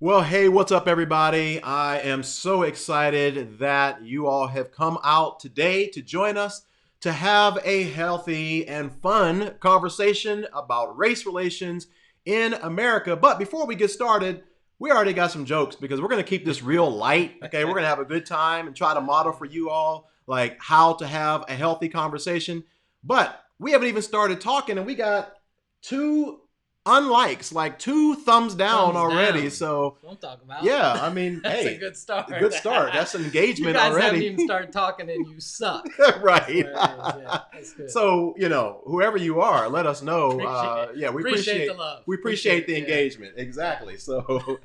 Well, hey, what's up, everybody? I am so excited that you all have come out today to join us to have a healthy and fun conversation about race relations in America. But before we get started, we already got some jokes because we're going to keep this real light. Okay, we're going to have a good time and try to model for you all like how to have a healthy conversation. But we haven't even started talking, and we got two unlikes, like two thumbs down Thumbs already. down. So What I'm talking about. yeah, I mean, That's a hey, good start. good start. That's an You engagement guys haven't already. even started talking and you suck. Right. That's what it is. Yeah, that's good. So, whoever you are, let us know. We Appreciate the love. we appreciate the engagement. Exactly. So,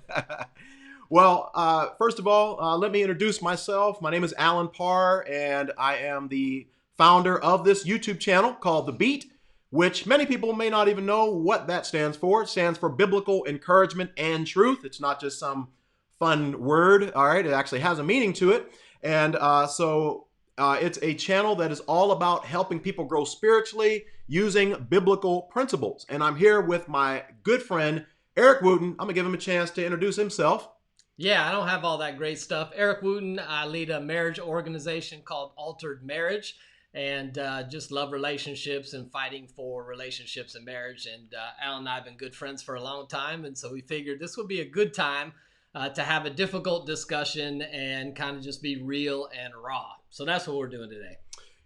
well, first of all, let me introduce myself. My name is Alan Parr, and I am the founder of this YouTube channel called The Beat, which many people may not even know what that stands for. It stands for Biblical Encouragement and Truth. It's not just some fun word, all right? It actually has a meaning to it. And it's a channel that is all about helping people grow spiritually using biblical principles. And I'm here with my good friend, Eric Wooten. I'm going to give him a chance to introduce himself. Yeah, I don't have all that great stuff. Eric Wooten, I lead a marriage organization called Altered Marriage, and just love relationships and fighting for relationships and marriage. And Alan and I have been good friends for a long time, and so we figured this would be a good time to have a difficult discussion and kind of just be real and raw. So that's what we're doing today.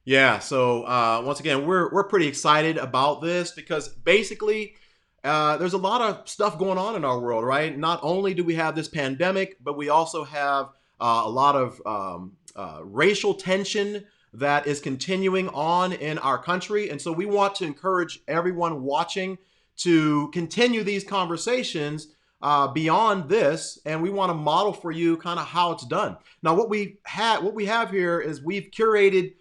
Yeah, so once again, we're pretty excited about this because basically there's a lot of stuff going on in our world, right? Not only do we have this pandemic, but we also have a lot of racial tension that is continuing on in our country. And so we want to encourage everyone watching to continue these conversations beyond this, and we want to model for you kind of how it's done. Now, what we have here is we've curated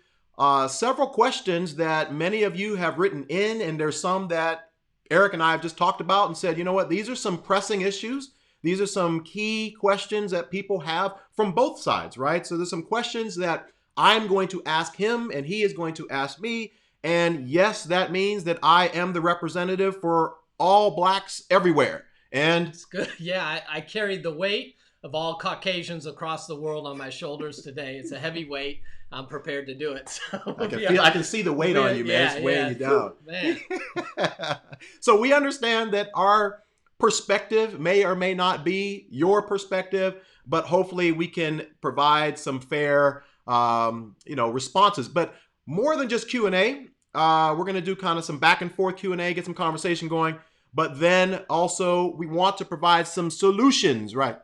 several questions that many of you have written in, and there's some that Eric and I have just talked about and said, you know what, these are some pressing issues. These are some key questions that people have from both sides, right? So there's some questions that I'm going to ask him and he is going to ask me. And yes, that means that I am the representative for all blacks everywhere. And it's good. Yeah, I carried the weight of all Caucasians across the world on my shoulders today. It's a heavy weight. I'm prepared to do it. So I can see the weight on you, man. It's weighing you down. Man. So we understand that our perspective may or may not be your perspective, but hopefully we can provide some fair responses. But more than just Q&A, we're going to do kind of some back and forth Q&A, get some conversation going. But then also we want to provide some solutions, right?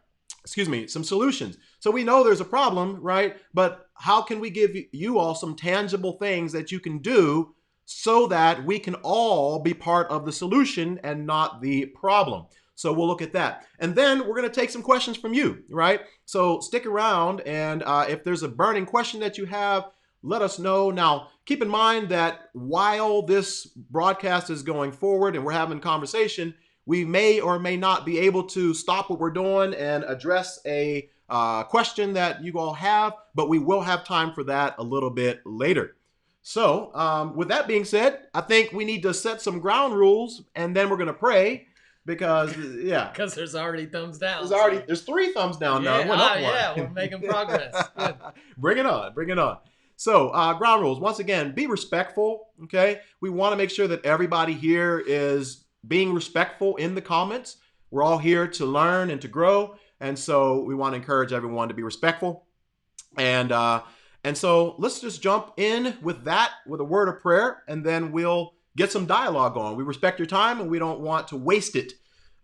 Some solutions. So we know there's a problem, right? But how can we give you all some tangible things that you can do so that we can all be part of the solution and not the problem? So we'll look at that. And then we're going to take some questions from you, right? So stick around, and if there's a burning question that you have, let us know. Now, keep in mind that while this broadcast is going forward and we're having conversation, we may or may not be able to stop what we're doing and address a question that you all have, but we will have time for that a little bit later. So with that being said, I think we need to set some ground rules, and then we're going to pray. Because there's already thumbs down. There's three thumbs down now. We're making progress. Good. Bring it on. So ground rules. Once again, be respectful. Okay, we want to make sure that everybody here is being respectful in the comments. We're all here to learn and to grow, and so we want to encourage everyone to be respectful. And so let's just jump in with a word of prayer, and then we'll get some dialogue going. We respect your time and we don't want to waste it.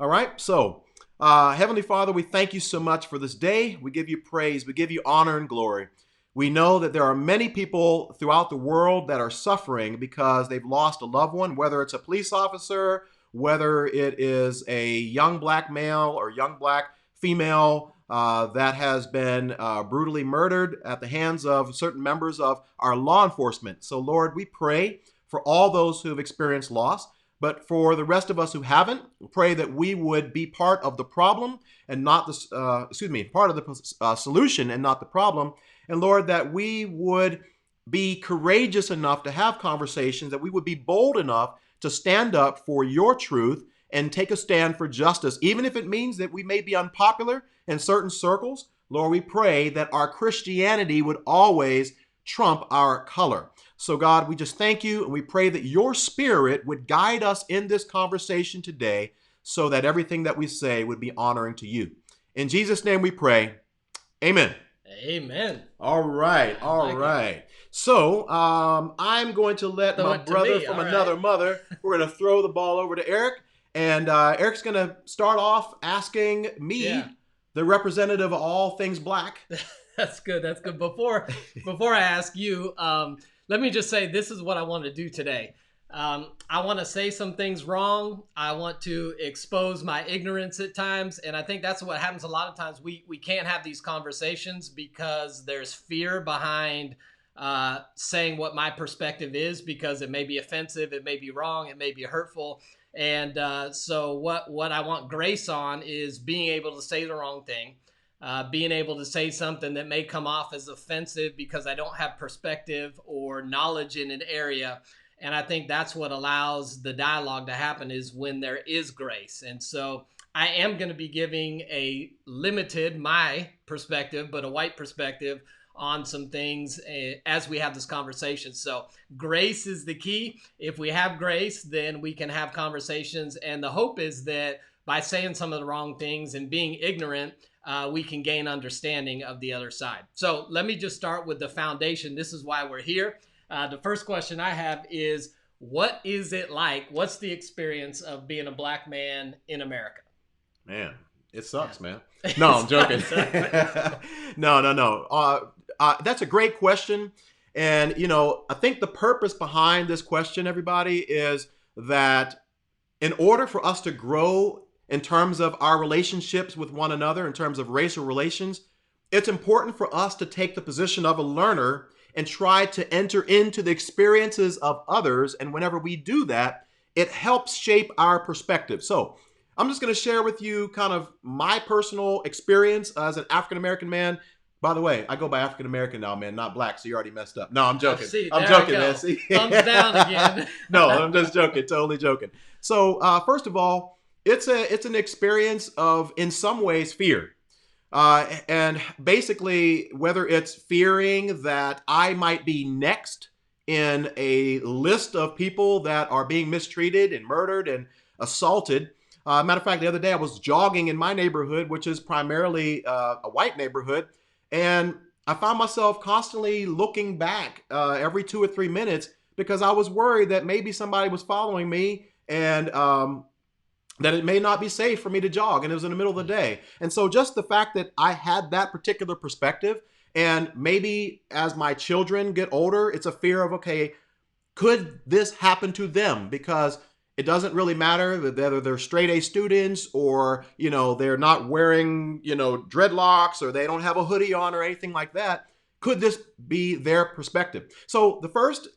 All right. So Heavenly Father, we thank you so much for this day. We give you praise. We give you honor and glory. We know that there are many people throughout the world that are suffering because they've lost a loved one, whether it's a police officer, whether it is a young black male or young black female that has been brutally murdered at the hands of certain members of our law enforcement. So Lord, we pray for all those who have experienced loss, but for the rest of us who haven't, pray that we would be part of the problem and not part of the solution and not the problem. And Lord, that we would be courageous enough to have conversations, that we would be bold enough to stand up for your truth and take a stand for justice, even if it means that we may be unpopular in certain circles. Lord, we pray that our Christianity would always trump our color. So God, we just thank you, and we pray that your Spirit would guide us in this conversation today so that everything that we say would be honoring to you. In Jesus' name we pray. Amen. Amen. All right. All right. So I'm going to let my brother from another mother, we're going to throw the ball over to Eric. And Eric's going to start off asking me, the representative of all things black. That's good. That's good. Before I ask you, let me just say this is what I want to do today. I want to say some things wrong. I want to expose my ignorance at times. And I think that's what happens a lot of times. We can't have these conversations because there's fear behind saying what my perspective is, because it may be offensive, it may be wrong, it may be hurtful. And so what I want grace on is being able to say the wrong thing, being able to say something that may come off as offensive because I don't have perspective or knowledge in an area. And I think that's what allows the dialogue to happen, is when there is grace. And so I am going to be giving a limited, my perspective, but a white perspective on some things as we have this conversation. So grace is the key. If we have grace, then we can have conversations. And the hope is that by saying some of the wrong things and being ignorant, we can gain understanding of the other side. So let me just start with the foundation. This is why we're here. The first question I have is, what is it like? What's the experience of being a black man in America? Man, it sucks, man. No, I'm joking. No. That's a great question. And, I think the purpose behind this question, everybody, is that in order for us to grow in terms of our relationships with one another, in terms of racial relations, it's important for us to take the position of a learner and try to enter into the experiences of others. And whenever we do that, it helps shape our perspective. So I'm just going to share with you kind of my personal experience as an African-American man. By the way, I go by African-American now, man, not black, so you already messed up. No, I'm joking. I'm joking, man. See? Thumbs down again. No, I'm just joking. Totally joking. So first of all, it's an experience of, in some ways, fear. And basically, whether it's fearing that I might be next in a list of people that are being mistreated and murdered and assaulted. Matter of fact, the other day I was jogging in my neighborhood, which is primarily a white neighborhood, and I found myself constantly looking back every 2 or 3 minutes because I was worried that maybe somebody was following me, and that it may not be safe for me to jog, and it was in the middle of the day. And so just the fact that I had that particular perspective, and maybe as my children get older, it's a fear of, okay, could this happen to them? Because it doesn't really matter whether they're straight A students or, they're not wearing, dreadlocks, or they don't have a hoodie on or anything like that. Could this be their perspective? So the first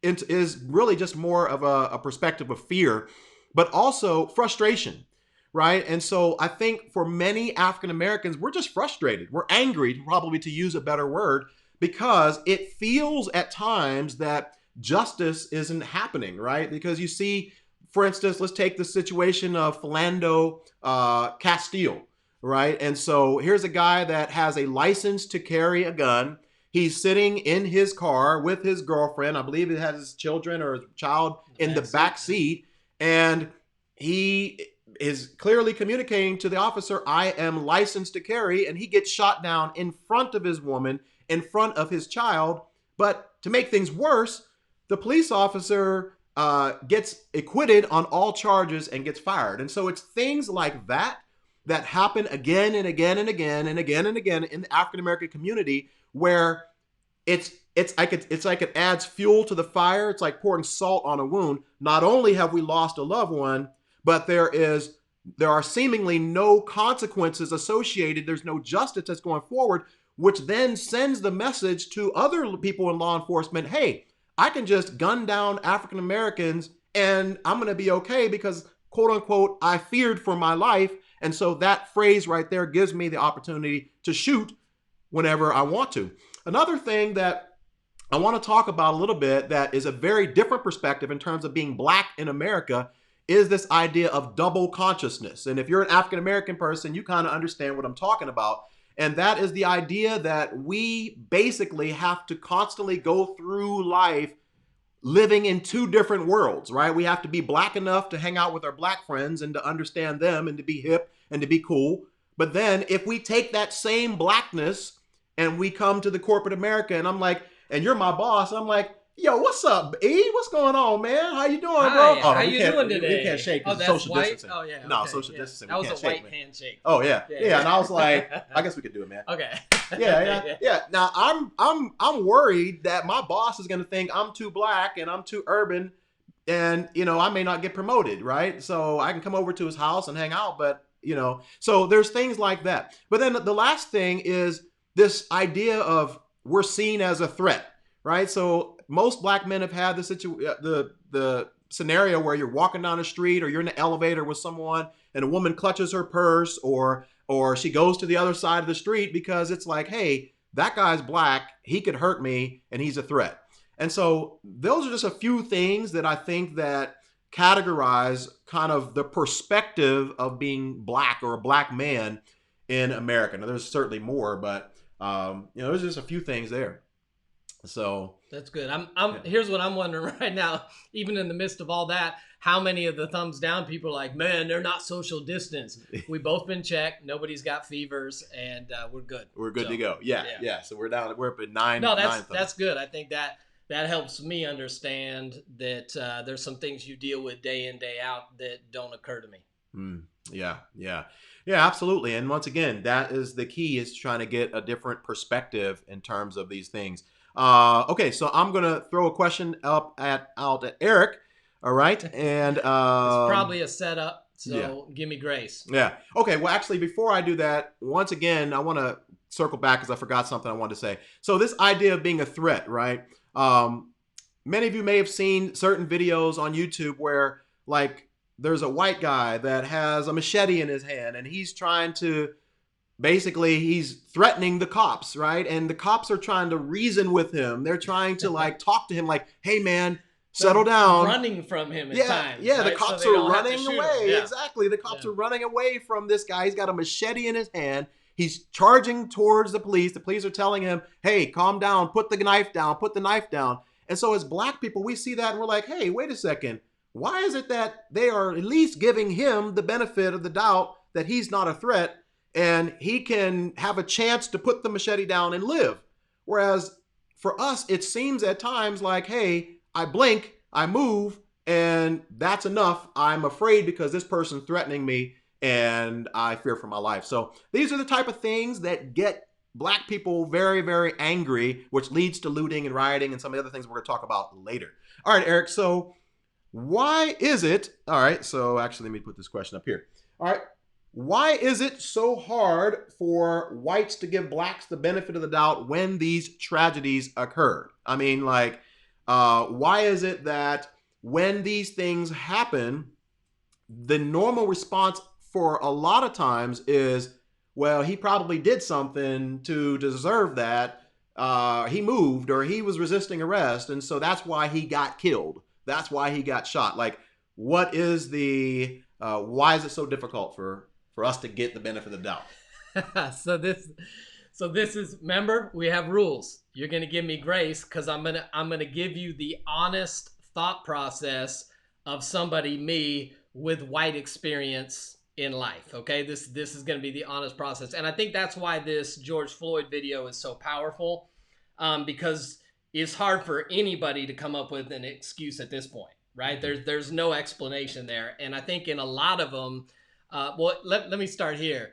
is really just more of a perspective of fear, but also frustration, right? And so I think for many African Americans, we're just frustrated. We're angry, probably, to use a better word, because it feels at times that justice isn't happening, right? Because you see, for instance, let's take the situation of Philando Castile, right? And so here's a guy that has a license to carry a gun. He's sitting in his car with his girlfriend. I believe he has his children or his child in the back seat. And he is clearly communicating to the officer, I am licensed to carry, and he gets shot down in front of his woman, in front of his child. But to make things worse, the police officer gets acquitted on all charges and gets fired. And so it's things like that that happen again and again and again and again and again in the African American community, where it's like it adds fuel to the fire. It's like pouring salt on a wound. Not only have we lost a loved one, but there are seemingly no consequences associated. There's no justice that's going forward, which then sends the message to other people in law enforcement, hey, I can just gun down African Americans and I'm going to be okay because, quote unquote, I feared for my life. And so that phrase right there gives me the opportunity to shoot whenever I want to. Another thing that I want to talk about a little bit that is a very different perspective in terms of being black in America is this idea of double consciousness. And if you're an African American person, you kind of understand what I'm talking about. And that is the idea that we basically have to constantly go through life living in two different worlds, right? We have to be black enough to hang out with our black friends and to understand them and to be hip and to be cool. But then if we take that same blackness and we come to the corporate America and I'm like, and you're my boss, I'm like, yo, what's up, E? What's going on, man? How you doing, bro? Hi, Oh, how no, you doing we today? can't shake Oh, because that's social white. distancing. Oh yeah, No, okay, social yeah. distancing. That We was a can't shake, white man. handshake. Oh yeah, Yeah. yeah. And I was like, I guess we could do it, man. Okay. Yeah. Now I'm worried that my boss is going to think I'm too black and I'm too urban, and I may not get promoted, right? So I can come over to his house and hang out, but so there's things like that. But then the last thing is this idea of we're seen as a threat, right? So most black men have had the scenario where you're walking down the street or you're in an elevator with someone and a woman clutches her purse or she goes to the other side of the street because it's like, hey, that guy's black, he could hurt me and he's a threat. And so those are just a few things that I think that categorize kind of the perspective of being black or a black man in America. Now there's certainly more, but there's just a few things there. So that's good. Here's what I'm wondering right now, even in the midst of all that, how many of the thumbs down people are like, man, they're not social distance. We've both been checked. Nobody's got fevers, and we're good. We're good to go. Yeah. So we're up at nine. No, that's good. I think that helps me understand that there's some things you deal with day in, day out that don't occur to me. Yeah, absolutely. And once again, that is the key, is trying to get a different perspective in terms of these things. Okay, so I'm gonna throw a question out at Eric. All right, and it's probably a setup, so give me grace. Yeah. Okay. Well, actually, before I do that, once again, I want to circle back because I forgot something I wanted to say. So this idea of being a threat, right? Many of you may have seen certain videos on YouTube where, like, there's a white guy that has a machete in his hand and he's trying to basically he's threatening the cops, right? And the cops are trying to reason with him. They're trying to like talk to him like, hey man, settle down. Running from him at times. Yeah, right? The cops so are running away. Yeah. Exactly. The cops are running away from this guy. He's got a machete in his hand. He's charging towards the police. The police are telling him, hey, calm down, put the knife down, put the knife down. And so as black people, we see that and we're like, hey, wait a second. Why is it that they are at least giving him the benefit of the doubt that he's not a threat and he can have a chance to put the machete down and live? Whereas for us, it seems at times like, hey, I blink, I move, and that's enough. I'm afraid because this person's threatening me and I fear for my life. So these are the type of things that get black people very, very angry, which leads to looting and rioting and some of the other things we're going to talk about later. All right, Eric, so why is it, all right, so actually let me put this question up here. All right, why is it so hard for whites to give blacks the benefit of the doubt when these tragedies occur? I mean, like, why is it that when these things happen, the normal response for a lot of times is, well, he probably did something to deserve that. He moved or he was resisting arrest. And so that's why he got killed. That's why he got shot. Like, what is why is it so difficult for us to get the benefit of the doubt? So this is, remember, we have rules. You're going to give me grace because I'm going to give you the honest thought process of somebody, me, with white experience in life. Okay, this is going to be the honest process, and I think that's why this George Floyd video is so powerful, because it's hard for anybody to come up with an excuse at this point, right? There's no explanation there, and I think in a lot of them, let me start here.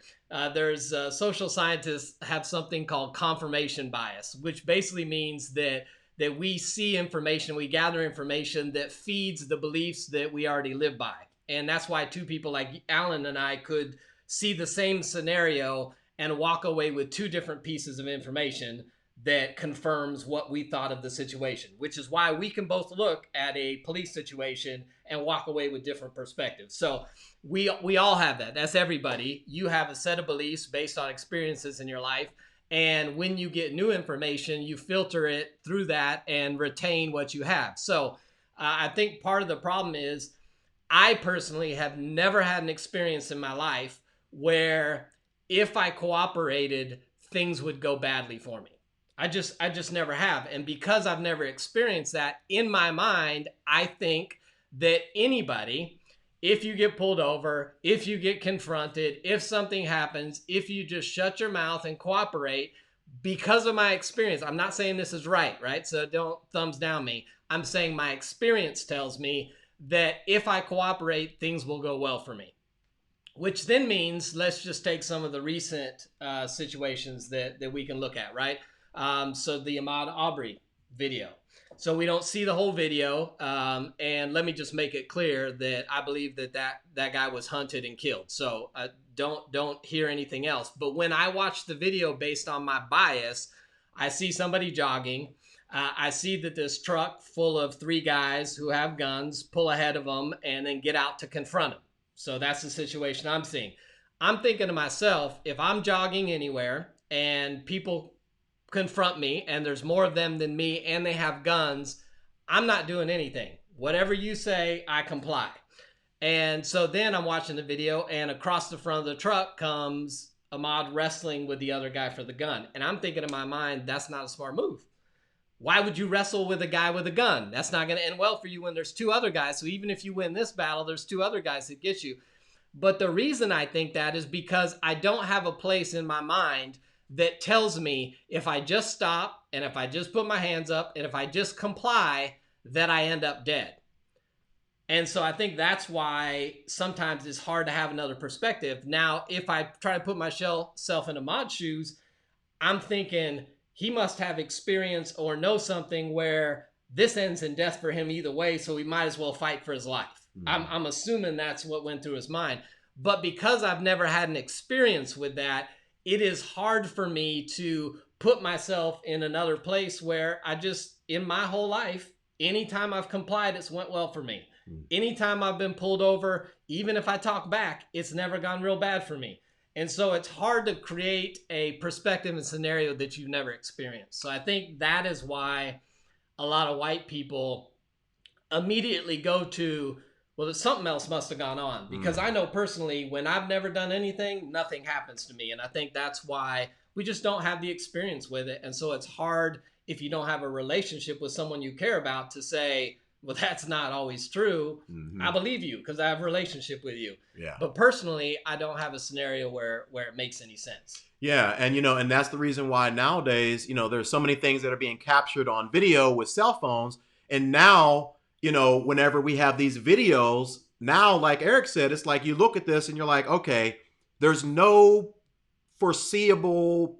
There's social scientists have something called confirmation bias, which basically means that we see information, we gather information that feeds the beliefs that we already live by. And that's why two people like Alan and I could see the same scenario and walk away with two different pieces of information that confirms what we thought of the situation, which is why we can both look at a police situation and walk away with different perspectives. So we all have that. That's everybody. You have a set of beliefs based on experiences in your life. And when you get new information, you filter it through that and retain what you have. So I think part of the problem is I personally have never had an experience in my life where if I cooperated, things would go badly for me. I just never have. And because I've never experienced that, in my mind, I think that anybody, if you get pulled over, if you get confronted, if something happens, if you just shut your mouth and cooperate, because of my experience, I'm not saying this is right? So don't thumbs down me. I'm saying my experience tells me that if I cooperate, things will go well for me. Which then means, let's just take some of the recent situations that we can look at, right? So the Ahmaud Arbery video. So we don't see the whole video, and let me just make it clear that I believe that guy was hunted and killed. So don't hear anything else. But when I watch the video based on my bias, I see somebody jogging. I see that this truck full of 3 guys who have guns pull ahead of them and then get out to confront them. So that's the situation I'm seeing. I'm thinking to myself, if I'm jogging anywhere and people confront me and there's more of them than me and they have guns, I'm not doing anything. Whatever you say, I comply. And so then I'm watching the video, and across the front of the truck comes Ahmaud wrestling with the other guy for the gun. And I'm thinking in my mind, that's not a smart move. Why would you wrestle with a guy with a gun? That's not going to end well for you when there's 2 other guys. So even if you win this battle, there's 2 other guys that get you. But the reason I think that is because I don't have a place in my mind that tells me if I just stop and if I just put my hands up and if I just comply, that I end up dead. And so I think that's why sometimes it's hard to have another perspective. Now, if I try to put myself in Ahmad's shoes, I'm thinking he must have experience or know something where this ends in death for him either way, so he might as well fight for his life. I'm assuming that's what went through his mind. But because I've never had an experience with that, it is hard for me to put myself in another place where in my whole life, anytime I've complied, it's went well for me. Anytime I've been pulled over, even if I talk back, it's never gone real bad for me. And so it's hard to create a perspective and scenario that you've never experienced. So I think that is why a lot of white people immediately go to, well, something else must have gone on. Because I know personally, when I've never done anything, nothing happens to me. And I think that's why we just don't have the experience with it. And so it's hard, if you don't have a relationship with someone you care about, to say, well, that's not always true. I believe you because I have a relationship with you. Yeah. But personally, I don't have a scenario where it makes any sense. Yeah. And, and that's the reason why nowadays, there's so many things that are being captured on video with cell phones. And now, whenever we have these videos, now, like Eric said, it's like you look at this and you're like, okay, there's no perceivable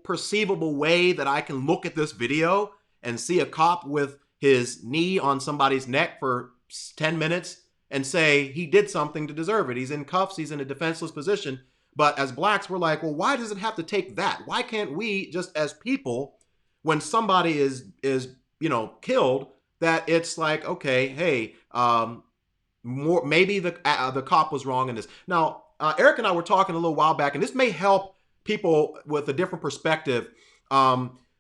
way that I can look at this video and see a cop with his knee on somebody's neck for 10 minutes and say he did something to deserve it. He's in cuffs. He's in a defenseless position. But as blacks, we're like, well, why does it have to take that? Why can't we just as people, when somebody is killed, that it's like, okay, hey, maybe the cop was wrong in this. Now, Eric and I were talking a little while back, and this may help people with a different perspective.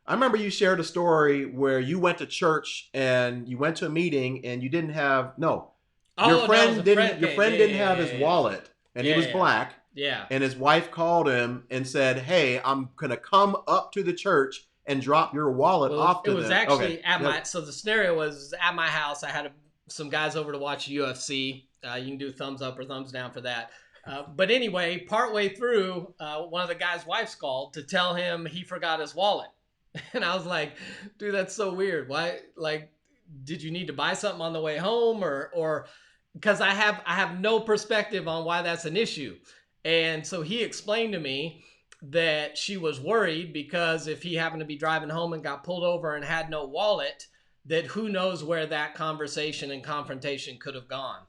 I remember you shared a story where you went to church and you went to a meeting and you didn't have your friend didn't have his wallet, and he was black. Yeah. And his wife called him and said, "Hey, I'm gonna come up to the church and drop your wallet off to them." It was actually at my. So the scenario was at my house. I had some guys over to watch UFC. You can do thumbs up or thumbs down for that. But anyway, partway through, one of the guys' wives called to tell him he forgot his wallet. And I was like, dude, that's so weird. Why? Like, did you need to buy something on the way home, or because I have no perspective on why that's an issue. And so he explained to me that she was worried because if he happened to be driving home and got pulled over and had no wallet, that who knows where that conversation and confrontation could have gone.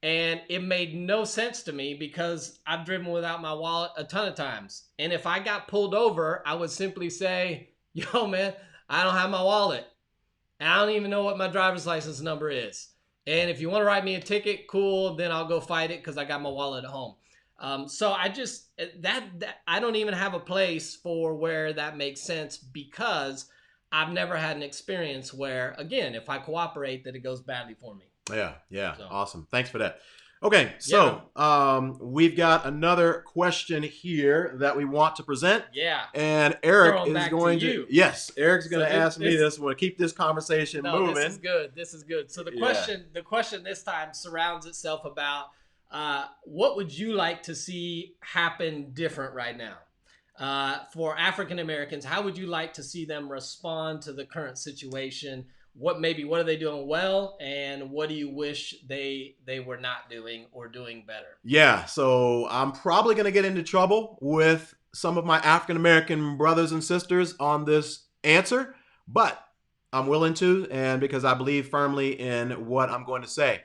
And it made no sense to me because I've driven without my wallet a ton of times. And if I got pulled over, I would simply say, yo, man, I don't have my wallet. And I don't even know what my driver's license number is. And if you want to write me a ticket, cool, then I'll go fight it because I got my wallet at home. So I just, I don't even have a place for where that makes sense because I've never had an experience where, again, if I cooperate, that it goes badly for me. Yeah. So. Awesome. Thanks for that. Okay, Yeah. so we've got another question here that we want to present. Yeah. And Eric Throwing is back to going to, you. yes, Eric's going So to ask me this this. We'll keep this conversation no, this is moving. good. This is good. So Yeah. the question this time surrounds itself about what would you like to see happen different right now? For African Americans, how would you like to see them respond to the current situation? What are they doing well, and what do you wish they were not doing or doing better? Yeah, so I'm probably going to get into trouble with some of my African American brothers and sisters on this answer, but I'm willing to, and because I believe firmly in what I'm going to say.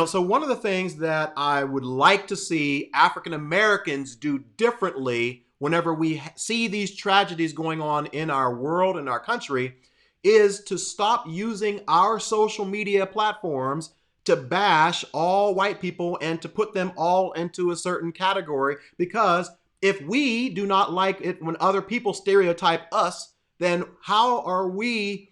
So one of the things that I would like to see African Americans do differently whenever we see these tragedies going on in our world and our country is to stop using our social media platforms to bash all white people and to put them all into a certain category, because if we do not like it when other people stereotype us, then how are we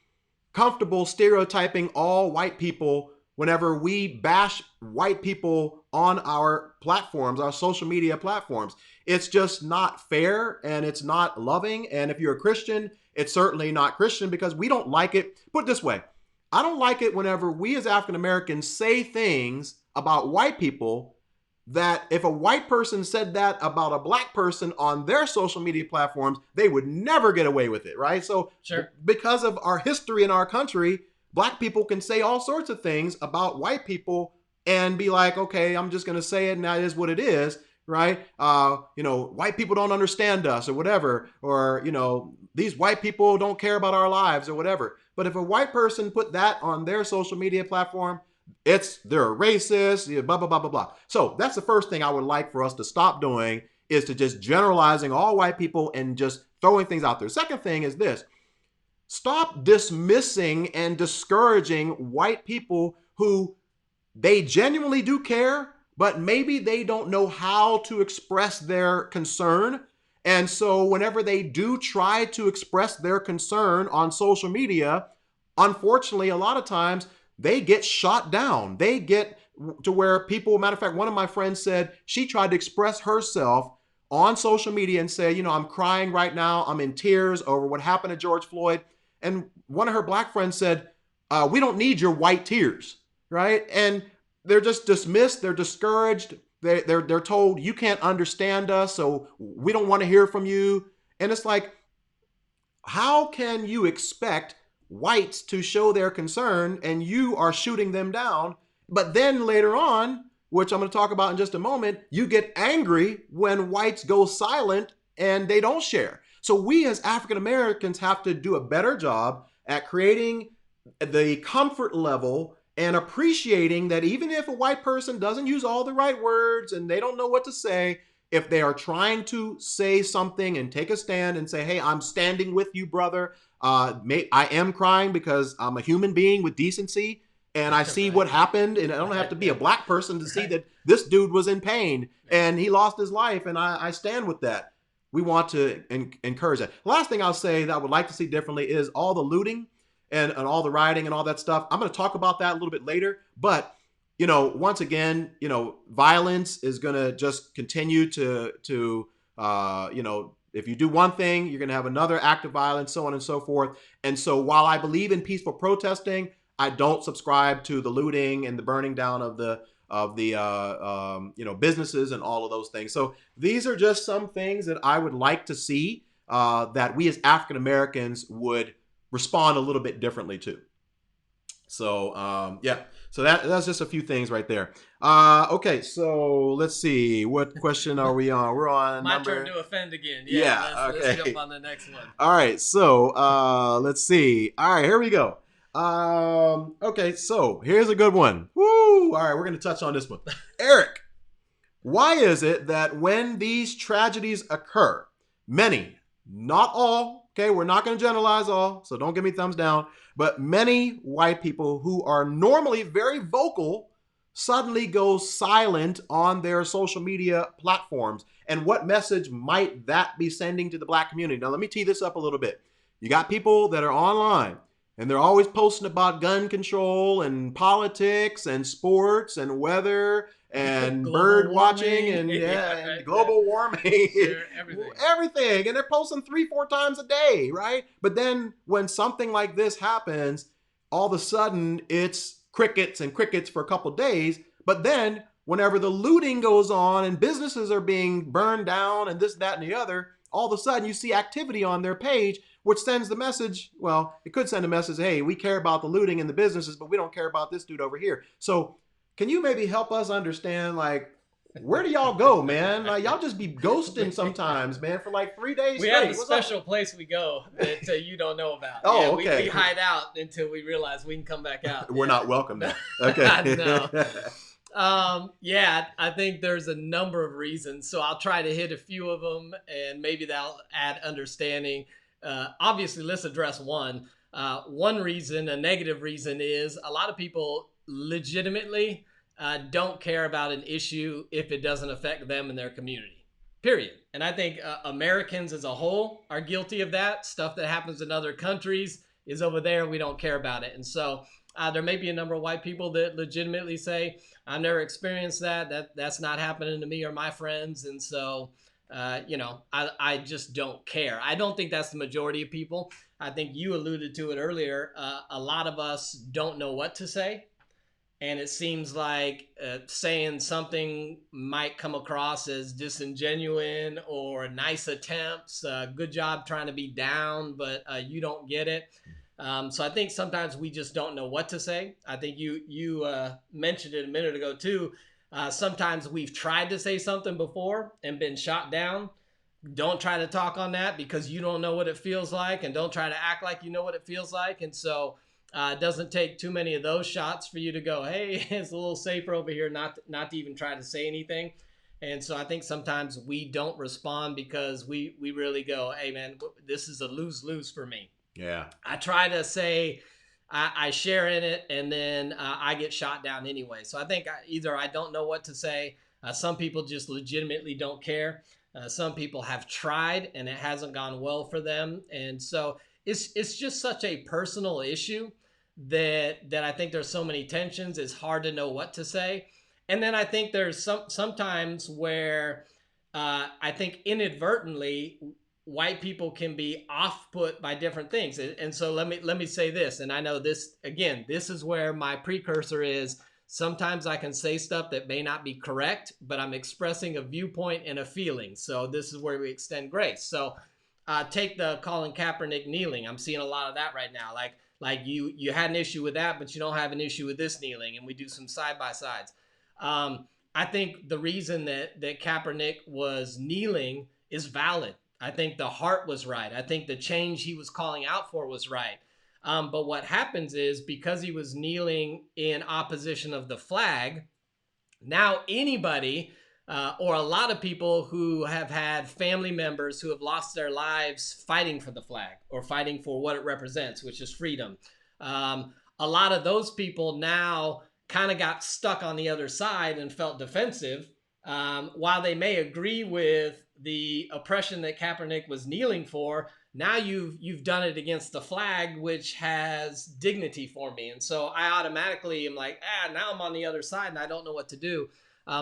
comfortable stereotyping all white people whenever we bash white people on our platforms, our social media platforms? It's just not fair, and it's not loving. And if you're a Christian, it's certainly not Christian, because we don't like it. Put it this way, I don't like it whenever we as African Americans say things about white people that if a white person said that about a black person on their social media platforms, they would never get away with it, right? So Sure. because of our history in our country, black people can say all sorts of things about white people and be like, okay, I'm just going to say it, and that is what it is, right? White people don't understand us or whatever, or, these white people don't care about our lives or whatever. But if a white person put that on their social media platform, they're racist, blah, blah, blah, blah, blah. So that's the first thing I would like for us to stop doing, is to just generalizing all white people and just throwing things out there. Second thing is this: stop dismissing and discouraging white people who they genuinely do care, but maybe they don't know how to express their concern. And so whenever they do try to express their concern on social media, unfortunately, a lot of times they get shot down. They get to where people, matter of fact, one of my friends said she tried to express herself on social media and say, I'm crying right now. I'm in tears over what happened to George Floyd. And one of her black friends said, we don't need your white tears, right? And they're just dismissed. They're discouraged. They're told, you can't understand us, so we don't want to hear from you. And it's like, how can you expect whites to show their concern and you are shooting them down? But then later on, which I'm going to talk about in just a moment, you get angry when whites go silent and they don't share. So we as African Americans have to do a better job at creating the comfort level and appreciating that even if a white person doesn't use all the right words and they don't know what to say, if they are trying to say something and take a stand and say, hey, I'm standing with you, brother. I am crying because I'm a human being with decency, and I see Right. what happened, and I don't have to be a black person to see that this dude was in pain and he lost his life, and I stand with that. We want to encourage that. Last thing I'll say that I would like to see differently is all the looting and all the rioting and all that stuff. I'm going to talk about that a little bit later, but once again, violence is going to just continue to if you do one thing, you're going to have another act of violence, so on and so forth. And so while I believe in peaceful protesting, I don't subscribe to the looting and the burning down of the businesses and all of those things. So these are just some things that I would like to see that we as African Americans would respond a little bit differently to. So so that's just a few things right there. Okay, so let's see, what question are we on? We're on My number... turn to offend again. Okay. Let's jump on the next one. All right, so let's see. All right, here we go. Okay, so here's a good one. Woo! All right, we're gonna touch on this one. Eric, why is it that when these tragedies occur, many, not all, okay, we're not gonna generalize all, so don't give me thumbs down, but many white people who are normally very vocal suddenly go silent on their social media platforms? And what message might that be sending to the black community? Now, let me tee this up a little bit. You got people that are online and they're always posting about gun control and politics and sports and weather and Global bird watching warming. and Yeah, yeah, and right. Yeah. global warming, Sure, everything. everything. And they're posting 3-4 times a day, right? But then when something like this happens, all of a sudden it's crickets and crickets for a couple days. But then whenever the looting goes on and businesses are being burned down and this, that, and the other, all of a sudden you see activity on their page, which sends the message, well, it could send a message, hey, we care about the looting and the businesses, but we don't care about this dude over here. So can you maybe help us understand, like, where do y'all go, man? Like, y'all just be ghosting sometimes, man, for like 3 days We have a straight. What's up? special place we go that you don't know about. Yeah, Oh, we okay. hide out until we realize we can come back out. We're Yeah. not welcome No, there. Okay. no. Yeah, I think there's a number of reasons. So I'll try to hit a few of them and maybe that'll add understanding. Obviously, let's address one. One reason, a negative reason, is a lot of people legitimately don't care about an issue if it doesn't affect them and their community. Period. And I think Americans as a whole are guilty of that. Stuff that happens in other countries is over there. We don't care about it. And so there may be a number of white people that legitimately say, I've never experienced that. That's not happening to me or my friends. And so, I just don't care. I don't think that's the majority of people. I think you alluded to it earlier. A lot of us don't know what to say. And it seems like saying something might come across as disingenuous or nice attempts, good job trying to be down, but you don't get it. So I think sometimes we just don't know what to say. I think you mentioned it a minute ago too. Sometimes we've tried to say something before and been shot down. Don't try to talk on that because you don't know what it feels like, and don't try to act like you know what it feels like. And so it doesn't take too many of those shots for you to go, hey, it's a little safer over here not to even try to say anything. And so I think sometimes we don't respond because we really go, hey, man, this is a lose-lose for me. Yeah. I try to say I share in it, and then I get shot down anyway. So I think either I don't know what to say. Some people just legitimately don't care. Some people have tried, and it hasn't gone well for them. And so it's just such a personal issue that I think there's so many tensions. It's hard to know what to say. And then I think there's sometimes where I think inadvertently white people can be off put by different things. And so let me say this, and I know this again, this is where my precursor is. Sometimes I can say stuff that may not be correct, but I'm expressing a viewpoint and a feeling. So this is where we extend grace. So take the Colin Kaepernick kneeling. I'm seeing a lot of that right now. Like you had an issue with that, but you don't have an issue with this kneeling, and we do some side by sides. I think the reason that Kaepernick was kneeling is valid. I think the heart was right. I think the change he was calling out for was right. But what happens is because he was kneeling in opposition of the flag, now anybody or a lot of people who have had family members who have lost their lives fighting for the flag or fighting for what it represents, which is freedom. A lot of those people now kind of got stuck on the other side and felt defensive. While they may agree with the oppression that Kaepernick was kneeling for, now you've done it against the flag, which has dignity for me. And so I automatically am like, now I'm on the other side and I don't know what to do.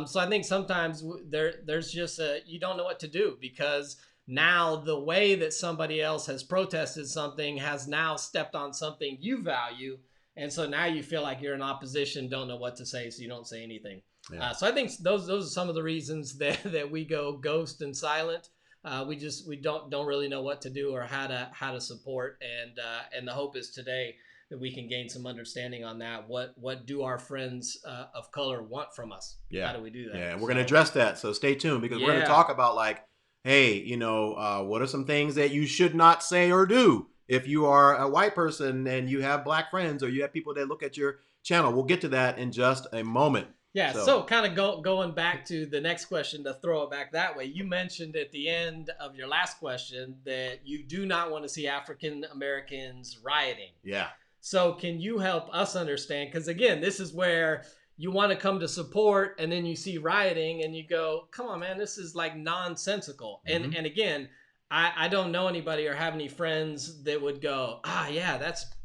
So I think sometimes there's just you don't know what to do because now the way that somebody else has protested something has now stepped on something you value. And so now you feel like you're in opposition, don't know what to say, so you don't say anything. Yeah. So I think those are some of the reasons that we go ghost and silent. We don't really know what to do or how to support, and the hope is today that we can gain some understanding on that. What do our friends of color want from us? Yeah. How do we do that? Yeah, and we're going to address that. So stay tuned because we're going to talk about like, hey, what are some things that you should not say or do if you are a white person and you have black friends or you have people that look at your channel. We'll get to that in just a moment. Yeah, so kind of going back to the next question to throw it back that way. You mentioned at the end of your last question that you do not want to see African Americans rioting. Yeah. So can you help us understand? Because again, this is where you want to come to support and then you see rioting and you go, come on, man, this is like nonsensical. Mm-hmm. And again, I don't know anybody or have any friends that would go, yeah,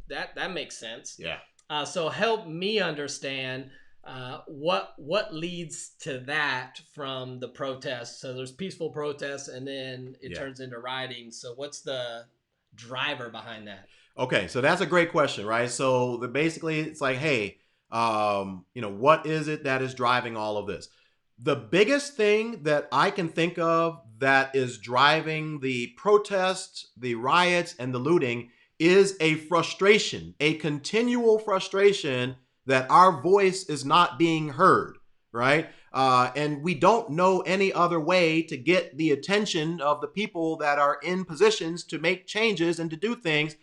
that makes sense. Yeah. So help me understand What leads to that from the protests? So there's peaceful protests, and then it Yeah. turns into rioting. So what's the driver behind that? Okay, so that's a great question, right? So basically, it's like, hey, what is it that is driving all of this? The biggest thing that I can think of that is driving the protests, the riots, and the looting is a frustration, a continual frustration that our voice is not being heard, right? And we don't know any other way to get the attention of the people that are in positions to make changes and to do things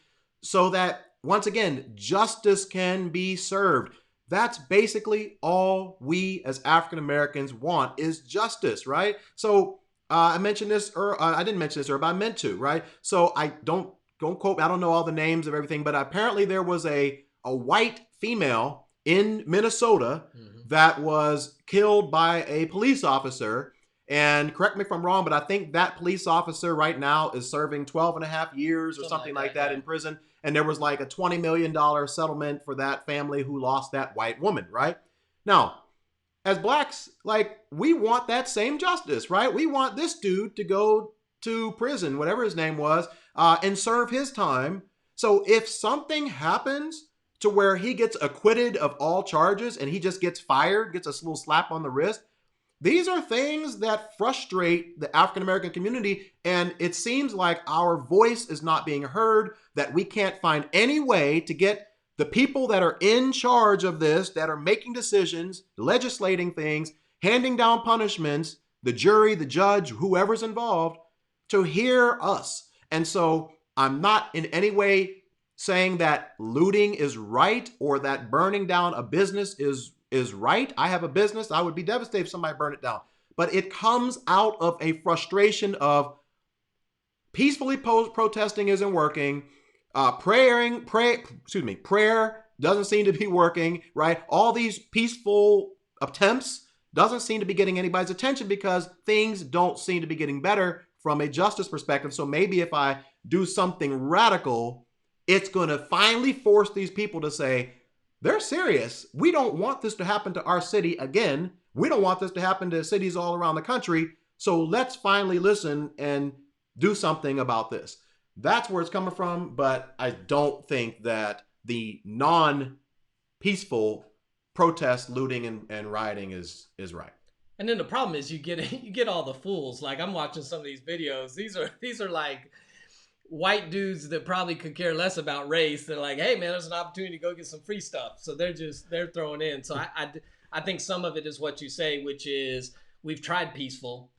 so that, once again, justice can be served. That's basically all we as African Americans want is justice, right? So I mentioned this, or I didn't mention this, or but I meant to, right? So I don't quote me. I don't know all the names of everything, but apparently there was a white female in Minnesota Mm-hmm. that was killed by a police officer. And correct me if I'm wrong, but I think that police officer right now is serving 12 and a half years or Something something like like that yeah. in prison. And there was like a $20 million settlement for that family who lost that white woman, right? Now, as blacks, like, we want that same justice, right? We want this dude to go to prison, whatever his name was, and serve his time. So if something happens to where he gets acquitted of all charges and he just gets fired, gets a little slap on the wrist, these are things that frustrate the African American community, and it seems like our voice is not being heard, that we can't find any way to get the people that are in charge of this, that are making decisions, legislating things, handing down punishments, the jury, the judge, whoever's involved, to hear us. And so I'm not in any way saying that looting is right or that burning down a business is right. I have a business. I would be devastated if somebody burned it down. But it comes out of a frustration of peacefully protesting isn't working. Prayer doesn't seem to be working, right? All these peaceful attempts doesn't seem to be getting anybody's attention because things don't seem to be getting better from a justice perspective. So maybe if I do something radical, it's going to finally force these people to say, they're serious. We don't want this to happen to our city again. We don't want this to happen to cities all around the country. So let's finally listen and do something about this. That's where it's coming from, but I don't think that the non-peaceful protest, looting, and rioting is right. And then the problem is you get all the fools. Like I'm watching some of these videos. These are like white dudes that probably could care less about race. They're like, hey man, there's an opportunity to go get some free stuff. So they're throwing in. So I think some of it is what you say, which is we've tried peaceful.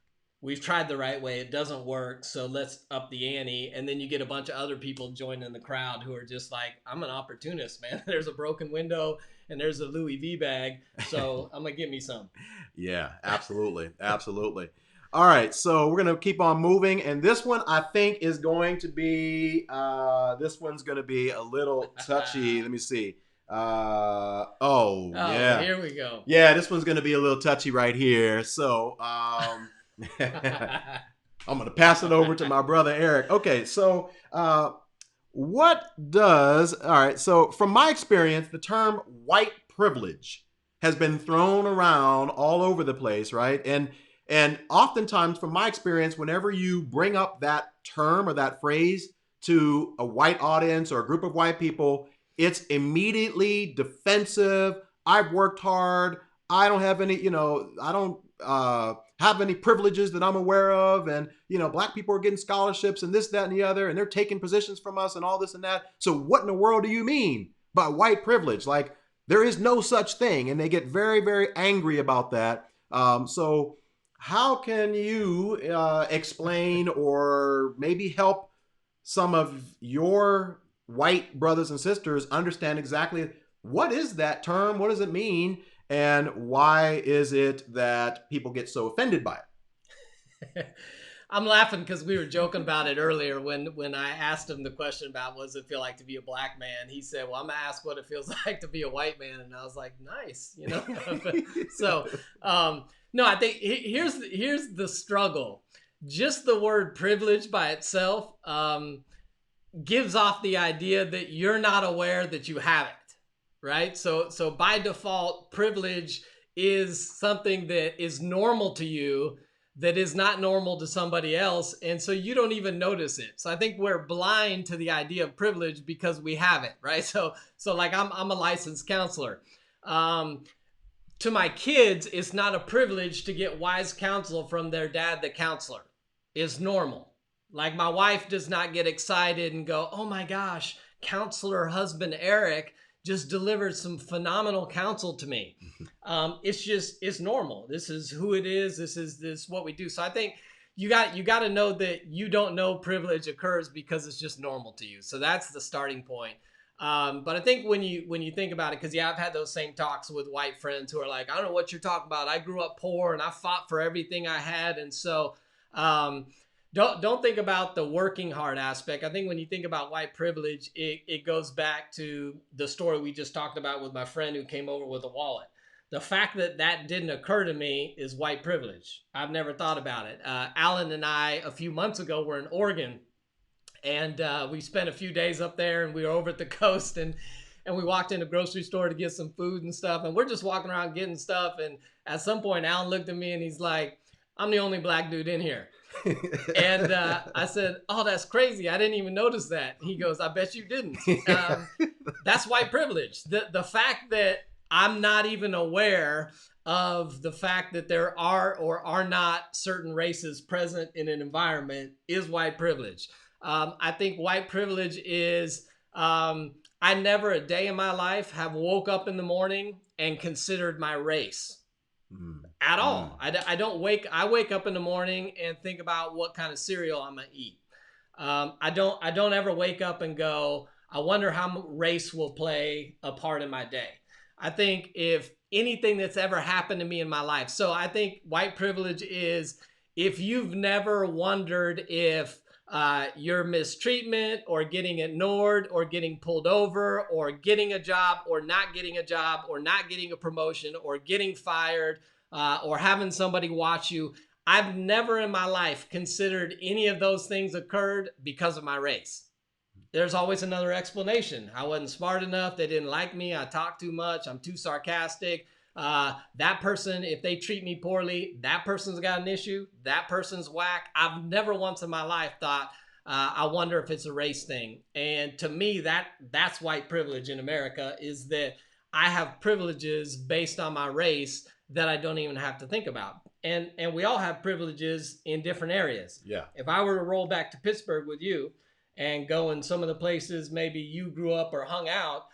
We've tried the right way. It doesn't work. So let's up the ante. And then you get a bunch of other people joining the crowd who are just like, I'm an opportunist, man. There's a broken window and there's a Louis V bag. So I'm going to get me some. Yeah, absolutely. Absolutely. All right, so we're gonna keep on moving, and this one I think is going to be this one's gonna be a little touchy. Let me see. Oh yeah, here we go. yeah, this one's gonna be a little touchy right here. So I'm gonna pass it over to my brother Eric. Okay, so what does all right? So from my experience, the term white privilege has been thrown around all over the place, right? And oftentimes, from my experience, whenever you bring up that term or that phrase to a white audience or a group of white people, it's immediately defensive. I've worked hard. I don't have any, I don't have any privileges that I'm aware of. And, black people are getting scholarships and this, that, and the other, and they're taking positions from us and all this and that. So what in the world do you mean by white privilege? Like, there is no such thing. And they get very, very angry about that. So how can you explain or maybe help some of your white brothers and sisters understand exactly what is that term? What does it mean? And why is it that people get so offended by it? I'm laughing because we were joking about it earlier when I asked him the question about what does it feel like to be a black man. He said, well, I'm going to ask what it feels like to be a white man. And I was like, nice, So, no, I think here's the struggle. Just the word privilege by itself gives off the idea that you're not aware that you have it. right? So by default, privilege is something that is normal to you that is not normal to somebody else, and so you don't even notice it. So I think we're blind to the idea of privilege because we have it, right? So like I'm a licensed counselor. Um, to my kids, it's not a privilege to get wise counsel from their dad, the counselor. It's normal. Like my wife does not get excited and go, "Oh my gosh, counselor husband Eric just delivered some phenomenal counsel to me." It's normal. This is who it is. This is what we do. So I think you got to know that you don't know privilege occurs because it's just normal to you. So that's the starting point. But I think when you think about it, because I've had those same talks with white friends who are like, I don't know what you're talking about. I grew up poor and I fought for everything I had, and so um, don't think about the working hard aspect. I think when you think about white privilege, it goes back to the story we just talked about with my friend who came over with a wallet. The fact that that didn't occur to me is white privilege. I've never thought about it. Alan and I, a few months ago, were in Oregon, and we spent a few days up there, and we were over at the coast, and we walked in a grocery store to get some food and stuff, and we're just walking around getting stuff, and at some point Alan looked at me and he's like, I'm the only black dude in here. And I said, oh, that's crazy, I didn't even notice that. He goes, I bet you didn't. That's white privilege. The fact that I'm not even aware of the fact that there are or are not certain races present in an environment is white privilege. I think white privilege is I never a day in my life have woke up in the morning and considered my race at all. I don't I wake up in the morning and think about what kind of cereal I'm gonna eat. I don't ever wake up and go, I wonder how race will play a part in my day. I think if anything that's ever happened to me in my life, so I think white privilege is if you've never wondered if your mistreatment or getting ignored or getting pulled over or getting a job or not getting a job or not getting a promotion or getting fired or having somebody watch you. I've never in my life considered any of those things occurred because of my race. There's always another explanation. I wasn't smart enough. They didn't like me. I talk too much. I'm too sarcastic. That person, if they treat me poorly, that person's got an issue. That person's whack. I've never once in my life thought, I wonder if it's a race thing. And to me, that's white privilege in America, is that I have privileges based on my race that I don't even have to think about. And we all have privileges in different areas. Yeah. If I were to roll back to Pittsburgh with you and go in some of the places maybe you grew up or hung out,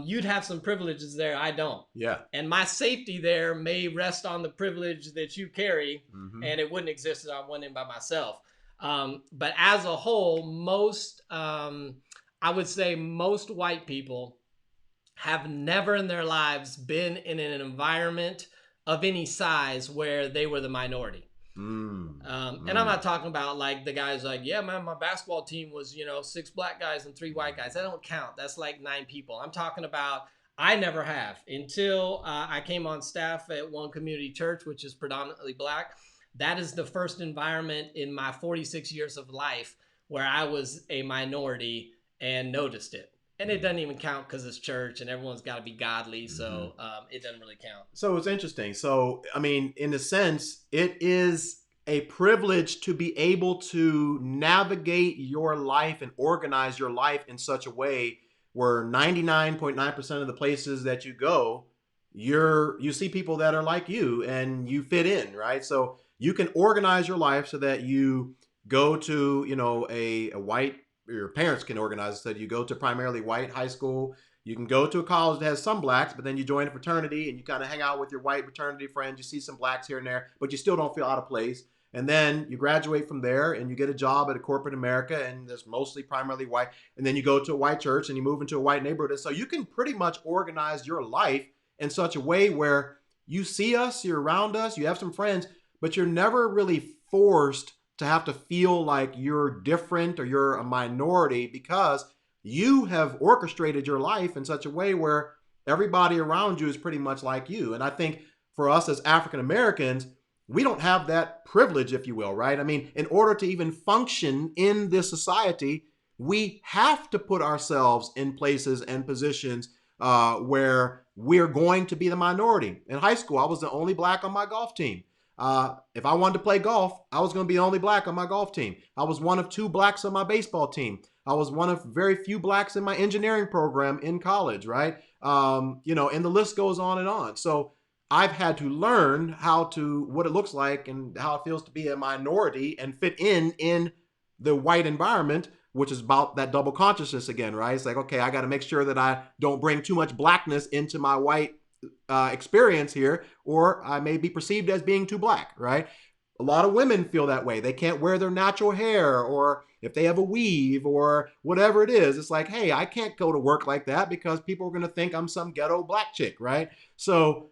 you'd have some privileges there I don't. Yeah. And my safety there may rest on the privilege that you carry, and it wouldn't exist if I went in by myself. But as a whole, I would say most white people have never in their lives been in an environment of any size where they were the minority. And I'm not talking about like the guys like, yeah, man, my basketball team was, 6 black guys and 3 white guys. That don't count. That's like 9 people. I'm talking about, I never have until I came on staff at one community church, which is predominantly black. That is the first environment in my 46 years of life where I was a minority and noticed it. And it doesn't even count because it's church and everyone's got to be godly. So it doesn't really count. So it's interesting. So, I mean, in a sense, it is a privilege to be able to navigate your life and organize your life in such a way where 99.9% of the places that you go, you see people that are like you and you fit in, right? So you can organize your life so that you go to, a white, your parents can organize it so that you go to primarily white high school. You can go to a college that has some blacks, but then you join a fraternity and you kind of hang out with your white fraternity friends. You see some blacks here and there, but you still don't feel out of place. And then you graduate from there and you get a job at a corporate America, and there's mostly primarily white. And then you go to a white church and you move into a white neighborhood. And so you can pretty much organize your life in such a way where you see us, you're around us, you have some friends, but you're never really forced to have to feel like you're different or you're a minority, because you have orchestrated your life in such a way where everybody around you is pretty much like you. And I think for us as African Americans, we don't have that privilege, if you will, right? I mean, in order to even function in this society, we have to put ourselves in places and positions where we're going to be the minority. In high school, I was the only black on my golf team. If I wanted to play golf, I was going to be the only black on my golf team. I was one of two blacks on my baseball team. I was one of very few blacks in my engineering program in college, right? And the list goes on and on. So I've had to learn what it looks like and how it feels to be a minority and fit in the white environment, which is about that double consciousness again, right? It's like, okay, I got to make sure that I don't bring too much blackness into my white experience here, or I may be perceived as being too black, right? A lot of women feel that way. They can't wear their natural hair, or if they have a weave or whatever it is, it's like, hey, I can't go to work like that because people are going to think I'm some ghetto black chick, right? So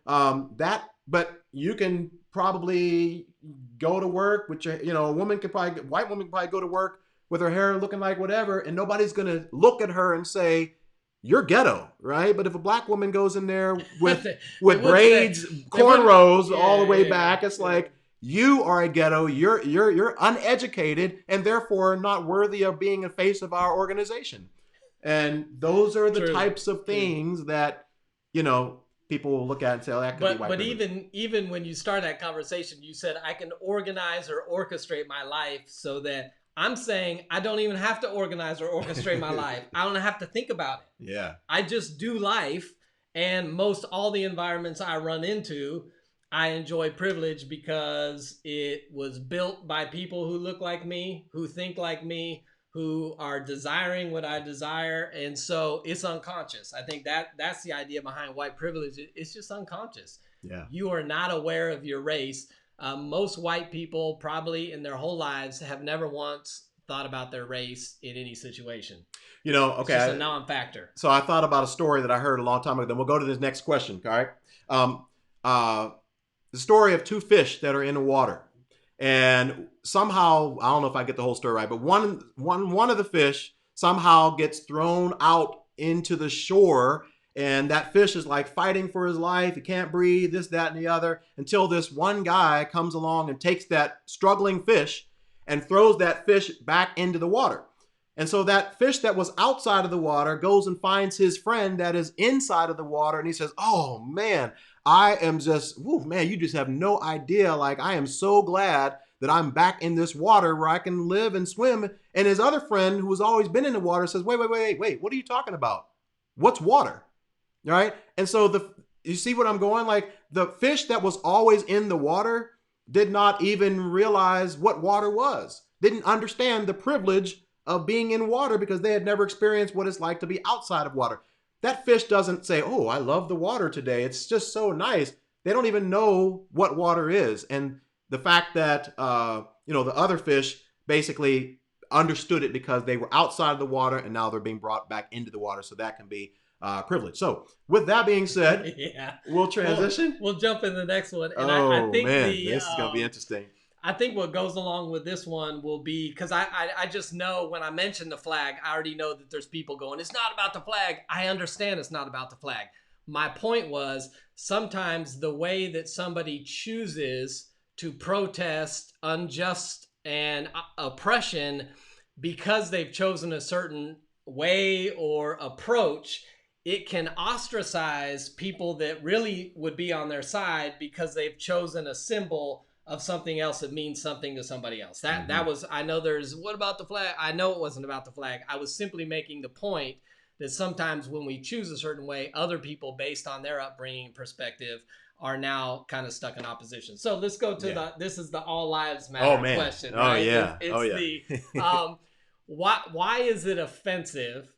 but you can probably go to work with a white woman could probably go to work with her hair looking like whatever, and nobody's going to look at her and say, you're ghetto, right? But if a black woman goes in there with braids, cornrows all the way back, it's like, you are a ghetto. You're uneducated and therefore not worthy of being a face of our organization. And those are the types of things that people will look at and say, "Oh, that could be white privilege." But even when you start that conversation, you said I can organize or orchestrate my life so that I'm saying I don't even have to organize or orchestrate my life. I don't have to think about it. Yeah. I just do life, and most all the environments I run into, I enjoy privilege because it was built by people who look like me, who think like me, who are desiring what I desire. And so it's unconscious. I think that's the idea behind white privilege. It's just unconscious. Yeah. You are not aware of your race. Most white people probably in their whole lives have never once thought about their race in any situation. Okay. It's just a non-factor. So I thought about a story that I heard a long time ago. Then we'll go to this next question. All right. The story of two fish that are in the water. And somehow, I don't know if I get the whole story right, but one of the fish somehow gets thrown out into the shore, and that fish is like fighting for his life. He can't breathe, this, that, and the other, until this one guy comes along and takes that struggling fish and throws that fish back into the water. And so that fish that was outside of the water goes and finds his friend that is inside of the water, and he says, "Oh man, I am just, man, you just have no idea. Like, I am so glad that I'm back in this water where I can live and swim." And his other friend, who has always been in the water, says, wait, what are you talking about? What's water? All right. And so you see what I'm going? Like, the fish that was always in the water did not even realize what water was, didn't understand the privilege of being in water because they had never experienced what it's like to be outside of water. That fish doesn't say, "Oh, I love the water today. It's just so nice." They don't even know what water is. And the fact that, the other fish basically understood it because they were outside of the water and now they're being brought back into the water. So that can be privilege. So with that being said, we'll transition. We'll jump in the next one. And I think this is going to be interesting. I think what goes along with this one will be, because I just know when I mention the flag, I already know that there's people going, it's not about the flag. I understand it's not about the flag. My point was, sometimes the way that somebody chooses to protest unjust and oppression because they've chosen a certain way or approach, it can ostracize people that really would be on their side because they've chosen a symbol of something else that means something to somebody else. That was, I know what about the flag? I know it wasn't about the flag. I was simply making the point that sometimes when we choose a certain way, other people, based on their upbringing perspective, are now kind of stuck in opposition. So let's go to this is the all lives matter question. Oh, right? yeah. It's why is it offensive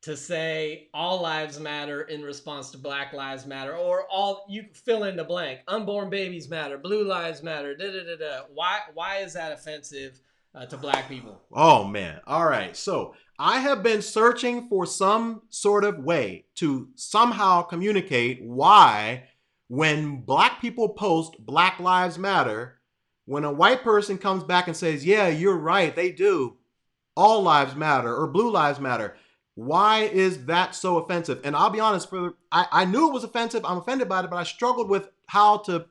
to say all lives matter in response to Black Lives Matter, or all, you fill in the blank, unborn babies matter, blue lives matter, Why is that offensive to Black people? Oh man. All right. So I have been searching for some sort of way to somehow communicate why, when Black people post Black Lives Matter, when a white person comes back and says, "Yeah, you're right, they do, all lives matter," or "blue lives matter," why is that so offensive? And I'll be honest, I knew it was offensive. I'm offended by it, but I struggled with how to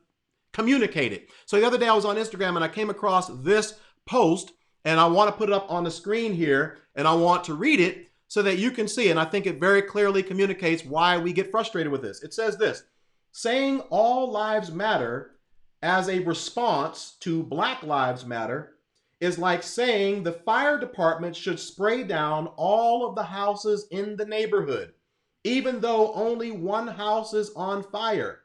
communicate it. So the other day I was on Instagram and I came across this post, and I want to put it up on the screen here, and I want to read it so that you can see, and I think it very clearly communicates why we get frustrated with this. It says this: saying all lives matter as a response to Black Lives Matter is like saying the fire department should spray down all of the houses in the neighborhood, even though only one house is on fire.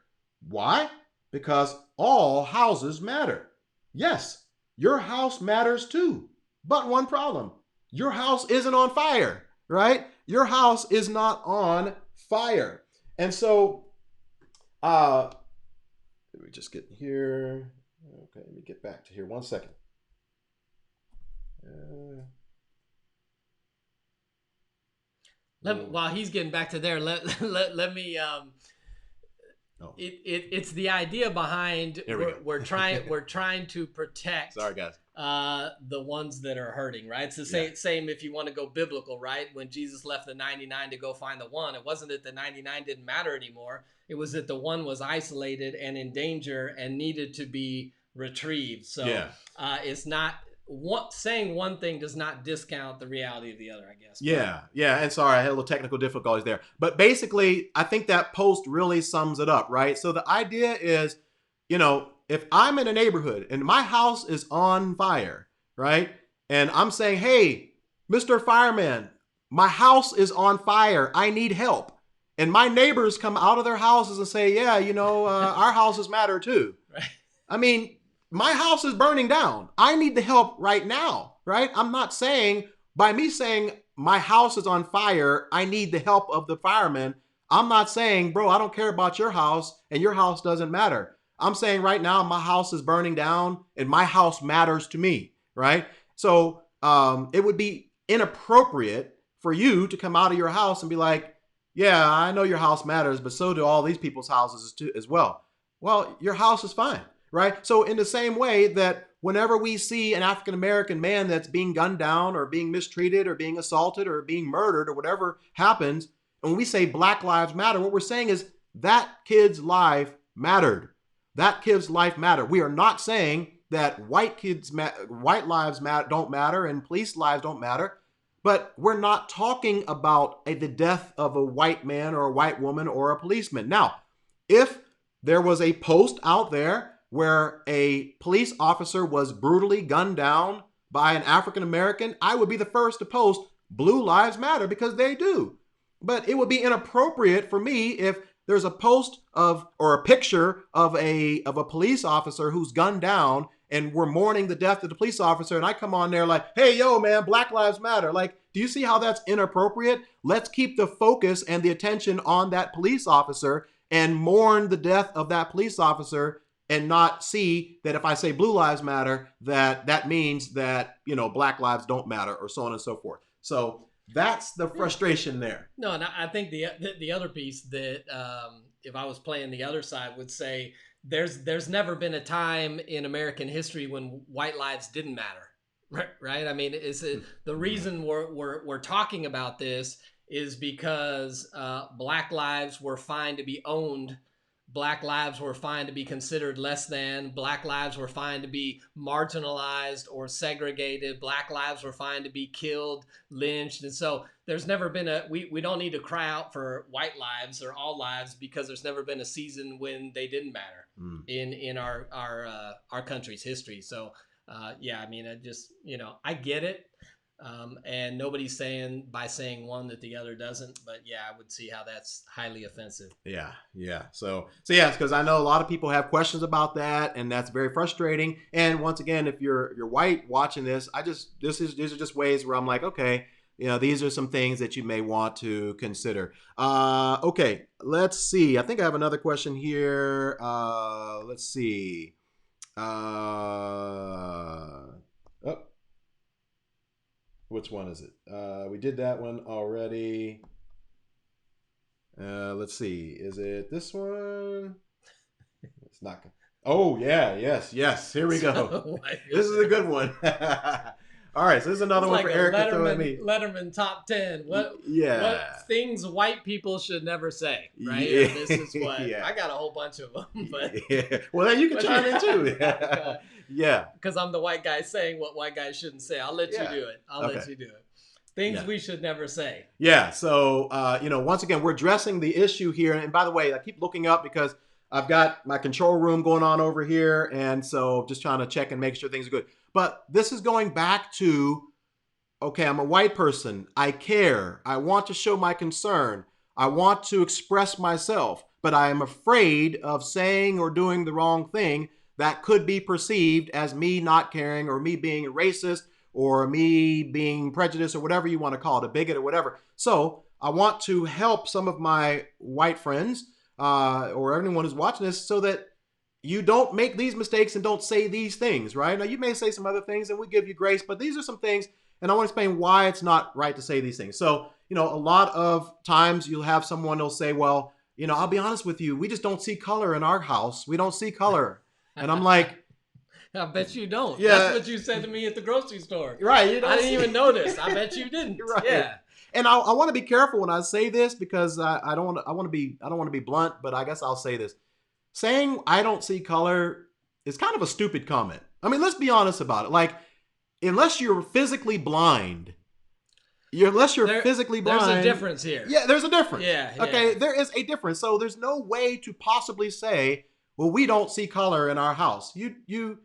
Why? Because all houses matter. Yes, your house matters too. But one problem: your house isn't on fire, right? Your house is not on fire. And so, let me just get here. Okay, let me get back to here. 1 second. While he's getting back to there, let me. It's the idea behind we're trying to protect. Sorry, guys. The ones that are hurting, right? It's the same if you want to go biblical, right? When Jesus left the 99 to go find the one, it wasn't that the 99 didn't matter anymore. It was that the one was isolated and in danger and needed to be retrieved. So it's not saying one thing does not discount the reality of the other, I guess. Yeah. And sorry, I had a little technical difficulties there. But basically, I think that post really sums it up, right? So the idea is, if I'm in a neighborhood and my house is on fire, right? And I'm saying, hey, Mr. Fireman, my house is on fire. I need help. And my neighbors come out of their houses and say, yeah, our houses matter too. Right. I mean, my house is burning down. I need the help right now, right? I'm not saying, by me saying my house is on fire, I need the help of the firemen. I'm not saying, bro, I don't care about your house and your house doesn't matter. I'm saying right now my house is burning down and my house matters to me, right? So it would be inappropriate for you to come out of your house and be like, yeah, I know your house matters, but so do all these people's houses as well. Well, your house is fine, right? So in the same way that whenever we see an African-American man that's being gunned down or being mistreated or being assaulted or being murdered or whatever happens, and when we say Black Lives Matter, what we're saying is that kid's life mattered. That kid's life mattered. We are not saying that white lives don't matter and police lives don't matter, but we're not talking about the death of a white man or a white woman or a policeman. Now, if there was a post out there where a police officer was brutally gunned down by an African American, I would be the first to post Blue Lives Matter because they do. But it would be inappropriate for me if there's a post or a picture of a police officer who's gunned down and we're mourning the death of the police officer, and I come on there like, hey, yo, man, Black Lives Matter. Like, do you see how that's inappropriate? Let's keep the focus and the attention on that police officer and mourn the death of that police officer, and not see that if I say Blue Lives Matter, that means that, Black lives don't matter, or so on and so forth. So that's the frustration there. No, and I think the other piece that if I was playing the other side would say there's never been a time in American history when white lives didn't matter, right? I mean, the reason we're talking about this is because Black lives were fine to be owned. Black lives were fine to be considered less than. Black lives were fine to be marginalized or segregated. Black lives were fine to be killed, lynched. And so there's never been we don't need to cry out for white lives or all lives because there's never been a season when they didn't matter in our country's history. So I mean, I get it. And nobody's saying by saying one that the other doesn't, but I would see how that's highly offensive. Yeah. So yes, because I know a lot of people have questions about that, and that's very frustrating. And once again, if you're white watching this, these are just ways where I'm like, okay, these are some things that you may want to consider. Okay, let's see. I think I have another question here. Let's see. Which one is it? We did that one already. Let's see. Is it this one? It's not. Oh, yeah. Yes. Here we go. This is a good one. All right. So this is another one for Eric to throw at me. Letterman top 10. What things white people should never say, right? Yeah. This is what I got a whole bunch of them. But well, then you can chime in too. Yeah. Because I'm the white guy saying what white guys shouldn't say. I'll let you do it. Let you do it. Things Yeah. we should never say. Yeah. So, once again, we're addressing the issue here. And by the way, I keep looking up because I've got my control room going on over here. And so just trying to check and make sure things are good. But this is going back to, okay, I'm a white person. I care. I want to show my concern. I want to express myself, but I am afraid of saying or doing the wrong thing that could be perceived as me not caring or me being a racist or me being prejudiced or whatever you want to call it, a bigot or whatever. So I want to help some of my white friends or anyone who's watching this so that you don't make these mistakes and don't say these things, right? Now, you may say some other things and we give you grace, but these are some things, and I want to explain why it's not right to say these things. So, a lot of times you'll have someone who'll say, well, I'll be honest with you, we just don't see color in our house. We don't see color. And I'm like, I bet you don't. yeah, That's what you said to me at the grocery store. right. You don't I didn't even notice. I bet you didn't. Right. Yeah. And I want to be careful when I say this because I don't want to be blunt, but I guess I'll say this. Saying I don't see color is kind of a stupid comment. I mean, let's be honest about it. Like, unless you're physically blind, there's a difference here. Yeah, there's a difference. Yeah. Okay, yeah. there is a difference. So there's no way to possibly say, well, we don't see color in our house. You do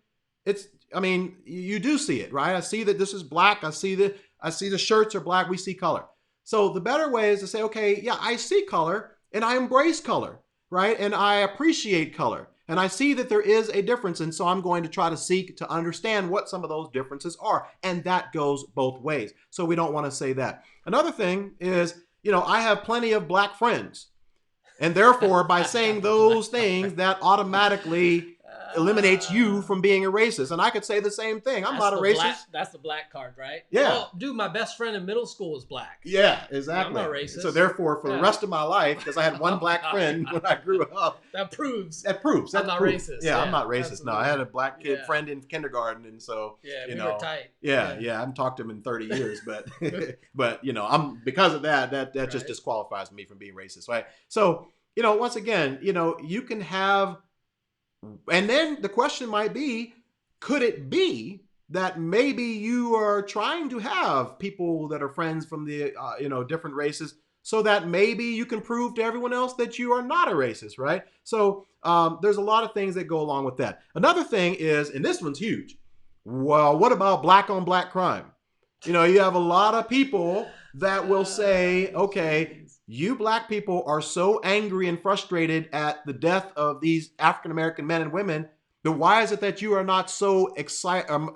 see it, right? I see that this is black. I see the shirts are black. We see color. So the better way is to say, okay, yeah, I see color and I embrace color, right? And I appreciate color. And I see that there is a difference. And so I'm going to try to seek to understand what some of those differences are. And that goes both ways. So we don't want to say that. Another thing is, I have plenty of black friends. And therefore, by saying those things, that automatically eliminates you from being a racist. And I could say the same thing. I'm not a racist. That's the black card, right? Yeah. Well, dude, my best friend in middle school was black. Yeah, exactly. I'm not racist. So therefore, for the rest of my life, because I had one black friend when I grew up. That proves. I'm not racist. Yeah, I'm not racist. Absolutely. No, I had a black kid friend in kindergarten, and so we were tight. Yeah, I haven't talked to him in 30 years, but but I'm because of that just disqualifies me from being racist, right? So once again, you can have. And then the question might be, could it be that maybe you are trying to have people that are friends from the, different races so that maybe you can prove to everyone else that you are not a racist, right? So there's a lot of things that go along with that. Another thing is, and this one's huge, well, what about black on black crime? You have a lot of people that will say, okay, you black people are so angry and frustrated at the death of these African-American men and women, then why is it that you are not so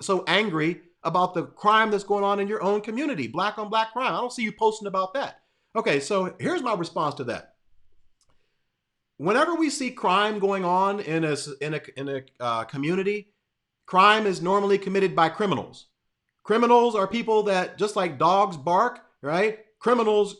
so angry about the crime that's going on in your own community, black on black crime? I don't see you posting about that. Okay, so here's my response to that. Whenever we see crime going on in a community, crime is normally committed by criminals. Criminals are people that, just like dogs bark, right? Criminals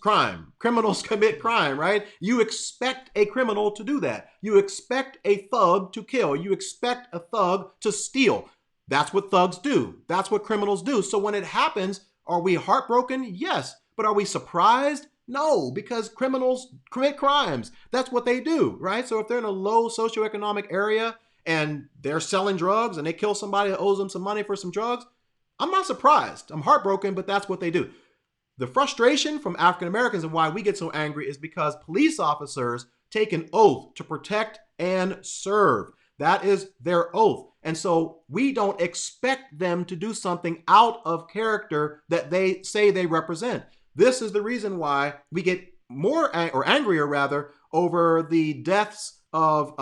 commit crime, right? You expect a criminal to do that. You expect a thug to kill. You expect a thug to steal. That's what thugs do. That's what criminals do. So when it happens, are we heartbroken? Yes. But are we surprised? No, because criminals commit crimes. That's what they do, right? So if they're in a low socioeconomic area and they're selling drugs and they kill somebody that owes them some money for some drugs, I'm not surprised. I'm heartbroken, but that's what they do. The frustration from African Americans and why we get so angry is because police officers take an oath to protect and serve. That is their oath. And so we don't expect them to do something out of character that they say they represent. This is the reason why we get more or angrier rather over the deaths of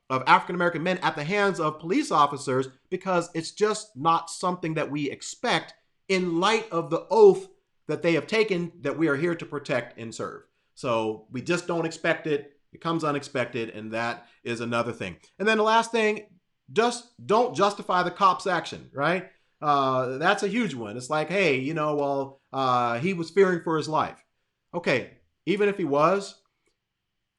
African American men at the hands of police officers, because it's just not something that we expect in light of the oath that they have taken, that we are here to protect and serve. So we just don't expect it. It comes unexpected, and that is another thing. And then the last thing, just don't justify the cop's action, right? That's a huge one. It's like, hey, he was fearing for his life. Okay, even if he was,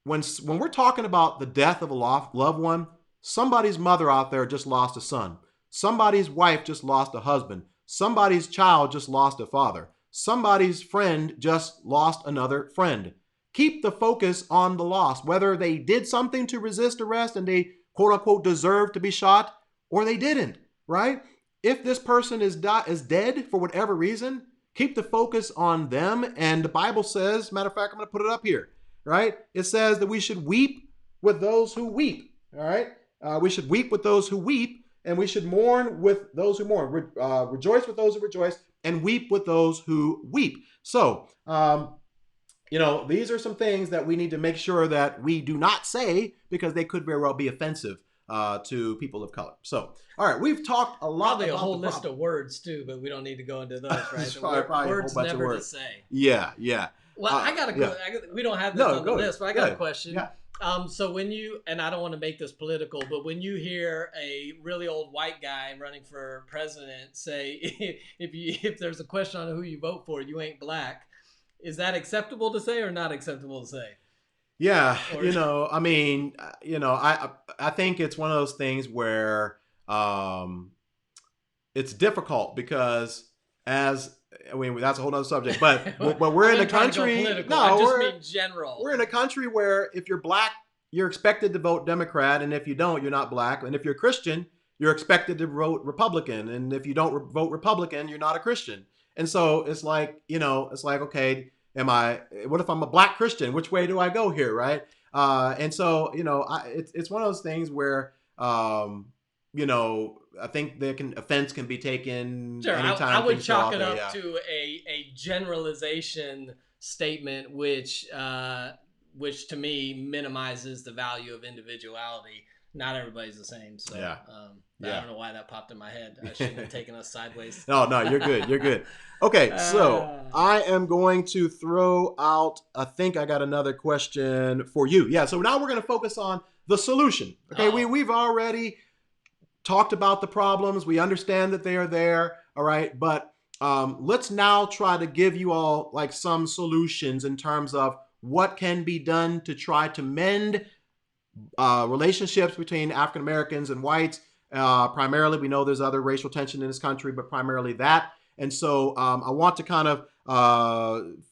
when we're talking about the death of a loved one, somebody's mother out there just lost a son. Somebody's wife just lost a husband. Somebody's child just lost a father. Somebody's friend just lost another friend. Keep the focus on the loss, whether they did something to resist arrest and they quote unquote deserve to be shot, or they didn't, right? If this person is dead for whatever reason, keep the focus on them. And the Bible says, matter of fact, I'm going to put it up here, right? It says that we should weep with those who weep, all right? We should weep with those who weep, and we should mourn with those who mourn. Rejoice with those who rejoice, and weep with those who weep. So, these are some things that we need to make sure that we do not say, because they could very well be offensive to people of color. So, all right, we've talked a lot Probably about a whole the list of words too, but we don't need to go into those, right? probably a whole Words bunch of never to words. say. Yeah, yeah. Well, I got Yeah. we don't have this No, on the go ahead. list, but I Go got a ahead. question. Yeah. So when you, and I don't want to make this political, but when you hear a really old white guy running for president say, if there's a question on who you vote for, you ain't black, is that acceptable to say or not acceptable to say? Yeah, Or I think it's one of those things where it's difficult because that's a whole other subject. But we're in a country. No, I just mean general. We're in a country where if you're black, you're expected to vote Democrat, and if you don't, you're not black. And if you're Christian, you're expected to vote Republican, and if you don't vote Republican, you're not a Christian. And so it's like, okay, what if I'm a black Christian? Which way do I go here, right? And so, it's one of those things where, I think offense can be taken Sure, anytime. I would chalk it there, up yeah. to a generalization statement, which to me minimizes the value of individuality. Not everybody's the same, so Yeah. I don't know why that popped in my head. I shouldn't have taken us sideways. No, you're good. You're good. Okay, so I am going to throw out, I think I got another question for you. Yeah, so now we're going to focus on the solution. Okay, we've already talked about the problems. We understand that they are there. All right, but let's now try to give you all like some solutions in terms of what can be done to try to mend relationships between African Americans and whites. Primarily, we know there's other racial tension in this country, but primarily that. And so I want to kind of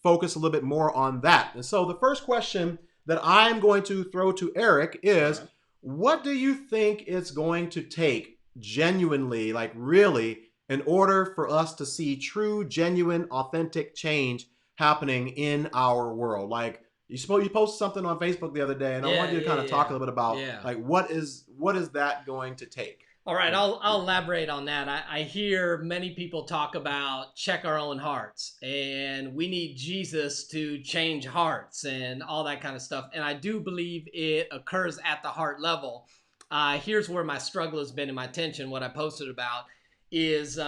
focus a little bit more on that. And so the first question that I'm going to throw to Eric is, what do you think it's going to take genuinely, like really, in order for us to see true, genuine, authentic change happening in our world? Like, you posted something on Facebook the other day, and I want you to kind of talk a little bit about like what is that going to take? All right, I'll elaborate on that. I hear many people talk about check our own hearts, and we need Jesus to change hearts and all that kind of stuff. And I do believe it occurs at the heart level. Here's where my struggle has been and my tension. What I posted about is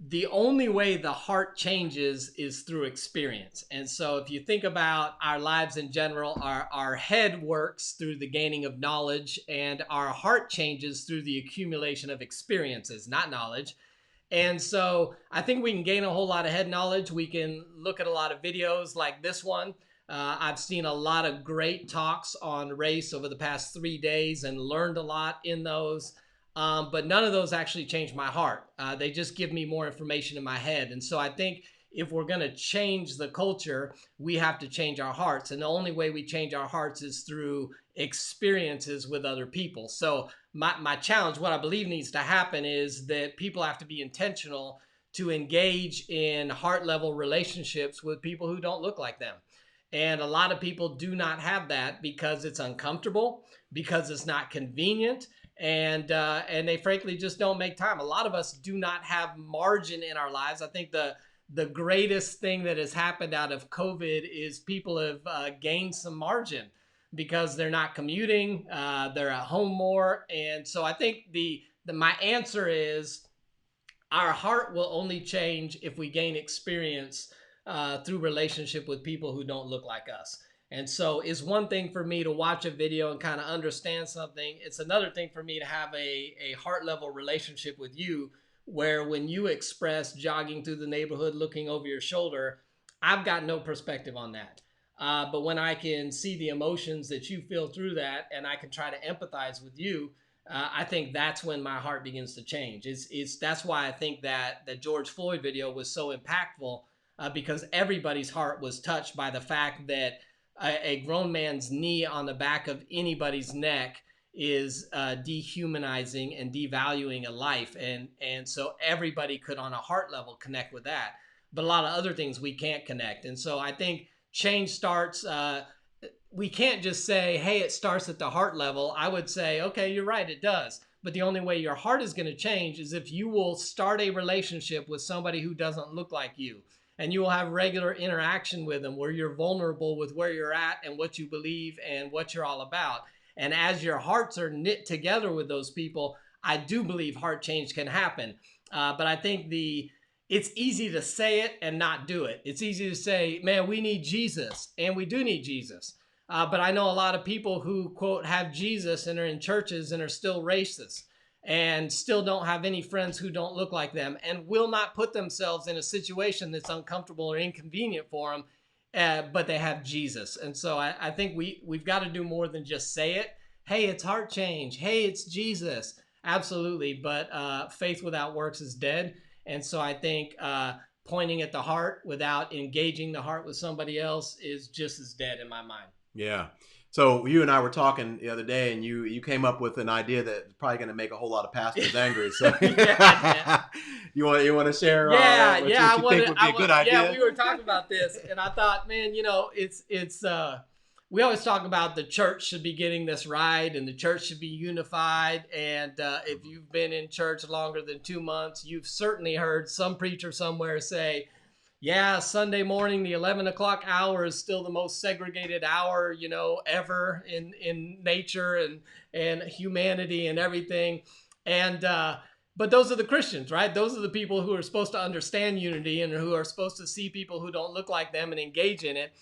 the only way the heart changes is through experience. And so if you think about our lives in general, our head works through the gaining of knowledge, and our heart changes through the accumulation of experiences, not knowledge. And so I think we can gain a whole lot of head knowledge. We can look at a lot of videos like this one. I've seen a lot of great talks on race over the past 3 days and learned a lot in those. But none of those actually change my heart. They just give me more information in my head. And so I think if we're going to change the culture, we have to change our hearts. And the only way we change our hearts is through experiences with other people. So my challenge, what I believe needs to happen, is that people have to be intentional to engage in heart level relationships with people who don't look like them. And a lot of people do not have that because it's uncomfortable, because it's not convenient, and they frankly just don't make time. A lot of us do not have margin in our lives. I think the greatest thing that has happened out of COVID is people have gained some margin because they're not commuting, they're at home more. And so I think my answer is our heart will only change if we gain experience through relationship with people who don't look like us. And so it's one thing for me to watch a video and kind of understand something. It's another thing for me to have a heart level relationship with you, where when you express jogging through the neighborhood, looking over your shoulder, I've got no perspective on that. But when I can see the emotions that you feel through that, and I can try to empathize with you, I think that's when my heart begins to change. That's why I think that the George Floyd video was so impactful, because everybody's heart was touched by the fact that a grown man's knee on the back of anybody's neck is dehumanizing and devaluing a life. And so everybody could, on a heart level, connect with that. but a lot of other things we can't connect. And so I think change starts. We can't just say, hey, it starts at the heart level. I would say, okay, you're right, it does. But the only way your heart is going to change is if you will start a relationship with somebody who doesn't look like you. And you will have regular interaction with them where you're vulnerable with where you're at and what you believe and what you're all about. And as your hearts are knit together with those people, I do believe heart change can happen. But I think it's easy to say it and not do it. It's easy to say, man, we need Jesus, and we do need Jesus. But I know a lot of people who, quote, have Jesus and are in churches and are still racist and still don't have any friends who don't look like them and will not put themselves in a situation that's uncomfortable or inconvenient for them, but they have Jesus. And so I think we've got to do more than just say it. Hey, it's heart change. Hey, it's Jesus. Absolutely. But faith without works is dead. And so I think pointing at the heart without engaging the heart with somebody else is just as dead in my mind. Yeah. So you and I were talking the other day, and you came up with an idea that's probably going to make a whole lot of pastors angry. So Yeah. you want to share Yeah, what yeah. you think would be a good idea? Yeah, we were talking about this, and I thought, man, it's we always talk about the church should be getting this right, and the church should be unified. And if you've been in church longer than 2 months, you've certainly heard some preacher somewhere say, yeah, Sunday morning, the 11 o'clock hour is still the most segregated hour, ever in nature and humanity and everything. And, but those are the Christians, right? Those are the people who are supposed to understand unity and who are supposed to see people who don't look like them and engage in it.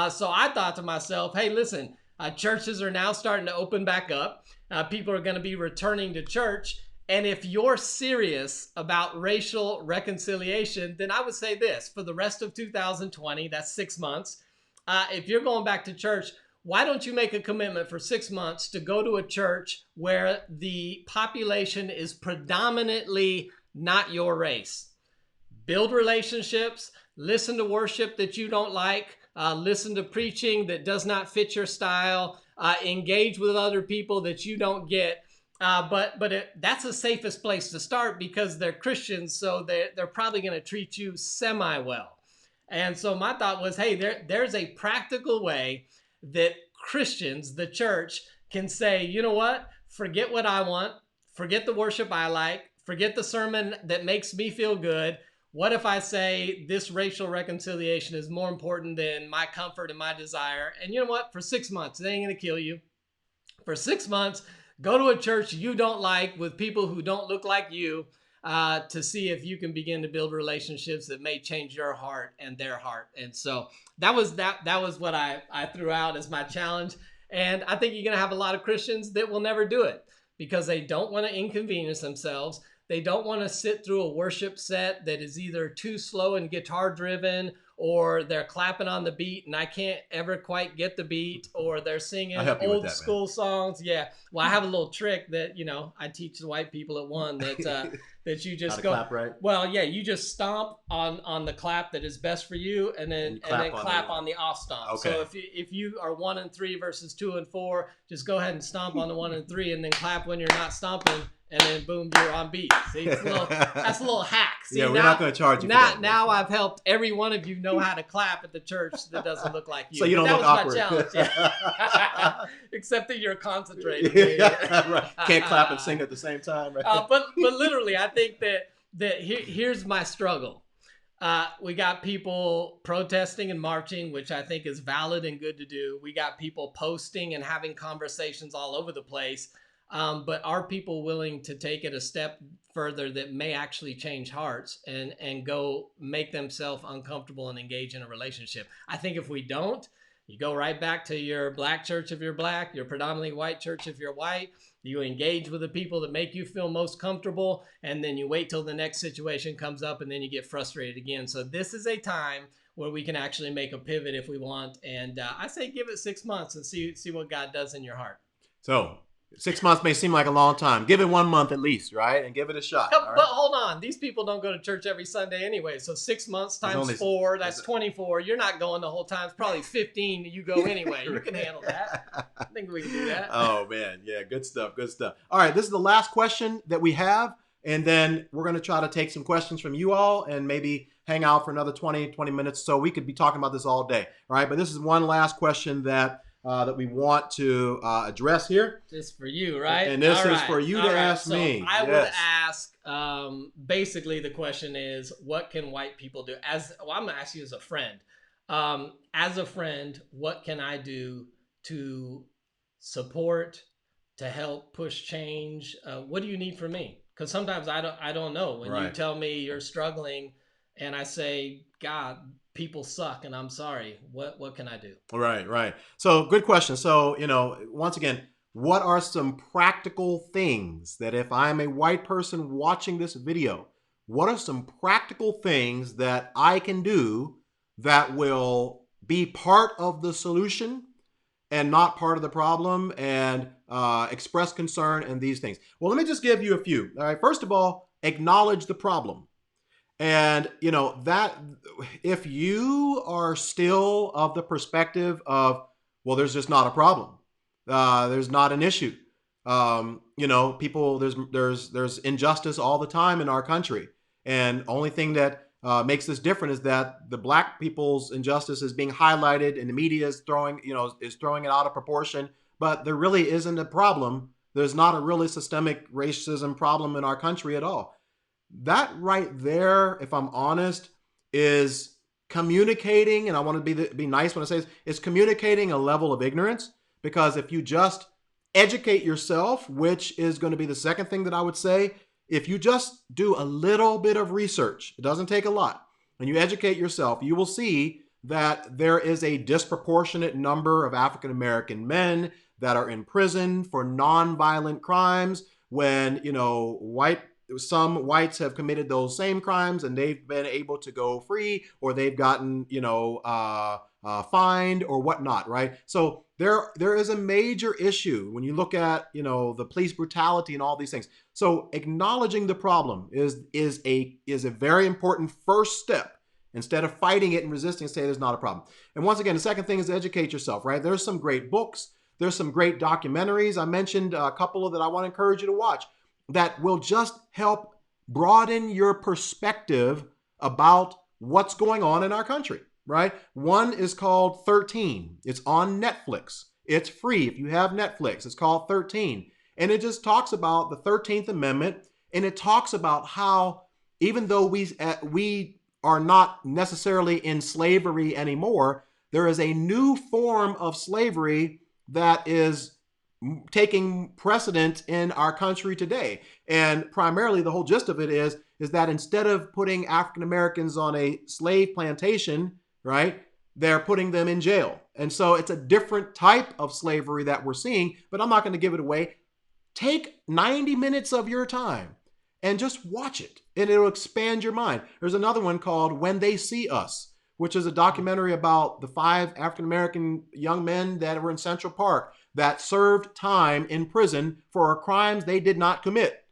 So I thought to myself, hey, listen, churches are now starting to open back up. People are going to be returning to church. And if you're serious about racial reconciliation, then I would say this: for the rest of 2020, that's 6 months. If you're going back to church, why don't you make a commitment for 6 months to go to a church where the population is predominantly not your race? Build relationships, listen to worship that you don't like, listen to preaching that does not fit your style, engage with other people that you don't get. That's the safest place to start because they're Christians, so they're probably going to treat you semi-well. And so my thought was, hey, there's a practical way that Christians, the church, can say, you know what? Forget what I want. Forget the worship I like. Forget the sermon that makes me feel good. What if I say this racial reconciliation is more important than my comfort and my desire? And you know what? For 6 months, it ain't going to kill you. For 6 months, go to a church you don't like with people who don't look like you to see if you can begin to build relationships that may change your heart and their heart. And so that was what I threw out as my challenge. And I think you're going to have a lot of Christians that will never do it because they don't want to inconvenience themselves. They don't want to sit through a worship set that is either too slow and guitar driven, or they're clapping on the beat and I can't ever quite get the beat, or they're singing old school songs. Yeah. Well, I have a little trick that, I teach the white people at one that you just go, clap, right? Well, yeah, you just stomp on the clap that is best for you and then clap on the off stomp. Okay. So if you are 1 and 3 versus 2 and 4, just go ahead and stomp on the 1 and 3 and then clap when you're not stomping. And then boom, you're on beat. See, that's a little hack. See, yeah, we're not going to charge you for that. Now I've helped every one of you know how to clap at the church that doesn't look like you. So you don't look awkward. That was my challenge. Yeah. Except that you're concentrating. Yeah, right. Can't clap and sing at the same time. Right? But literally, I think that here's my struggle. We got people protesting and marching, which I think is valid and good to do. We got people posting and having conversations all over the place. But are people willing to take it a step further that may actually change hearts and go make themselves uncomfortable and engage in a relationship? I think if we don't, you go right back to your black church if you're black, your predominantly white church if you're white. You engage with the people that make you feel most comfortable, and then you wait till the next situation comes up, and then you get frustrated again. So this is a time where we can actually make a pivot if we want. And I say give it 6 months and see what God does in your heart. So 6 months may seem like a long time. Give it 1 month at least, right? And give it a shot. But hold on. These people don't go to church every Sunday anyway. So 6 months times 4, that's 24. You're not going the whole time. It's probably 15 you go anyway. You can handle that. I think we can do that. Oh, man. Yeah, good stuff. Good stuff. All right, this is the last question that we have. And then we're going to try to take some questions from you all and maybe hang out for another 20 minutes. So we could be talking about this all day. All right. But this is one last question that we want to address here. This is for you, right? And this All is right. for you All to right. ask So me. I would Yes. ask, basically the question is, what can white people do? I'm going to ask you as a friend. As a friend, what can I do to support, to help push change? What do you need from me? Because sometimes I don't know. When you Right. tell me you're struggling, and I say, God, people suck, and I'm sorry. What can I do? Right, right. So good question. So, once again, what are some practical things that if I'm a white person watching this video, what are some practical things that I can do that will be part of the solution and not part of the problem, and express concern and these things? Well, let me just give you a few. All right. First of all, acknowledge the problem. And that if you are still of the perspective of, well, there's just not a problem, there's not an issue. People, there's injustice all the time in our country, and only thing that makes this different is that the black people's injustice is being highlighted, and the media is throwing it out of proportion. But there really isn't a problem. There's not a really systemic racism problem in our country at all. That right there, if I'm honest, is communicating, and I want to be nice when I say this, is communicating a level of ignorance. Because if you just educate yourself, which is going to be the second thing that I would say, if you just do a little bit of research, it doesn't take a lot, and you educate yourself, you will see that there is a disproportionate number of African American men that are in prison for nonviolent crimes, when some whites have committed those same crimes and they've been able to go free, or they've gotten fined or whatnot, right? So there is a major issue when you look at the police brutality and all these things. So acknowledging the problem is a very important first step. Instead of fighting it and resisting, say there's not a problem. And once again, the second thing is educate yourself, right? There's some great books. There's some great documentaries. I mentioned a couple that I want to encourage you to watch that will just help broaden your perspective about what's going on in our country, right? One is called 13. It's on Netflix. It's free if you have Netflix. It's called 13. And it just talks about the 13th Amendment, and it talks about how even though we are not necessarily in slavery anymore, there is a new form of slavery that is taking precedent in our country today. And primarily the whole gist of it is that instead of putting African Americans on a slave plantation, right, they're putting them in jail. And so it's a different type of slavery that we're seeing, but I'm not going to give it away. Take 90 minutes of your time and just watch it, and it'll expand your mind. There's another one called When They See Us, which is a documentary about the 5 African American young men that were in Central Park that served time in prison for crimes they did not commit.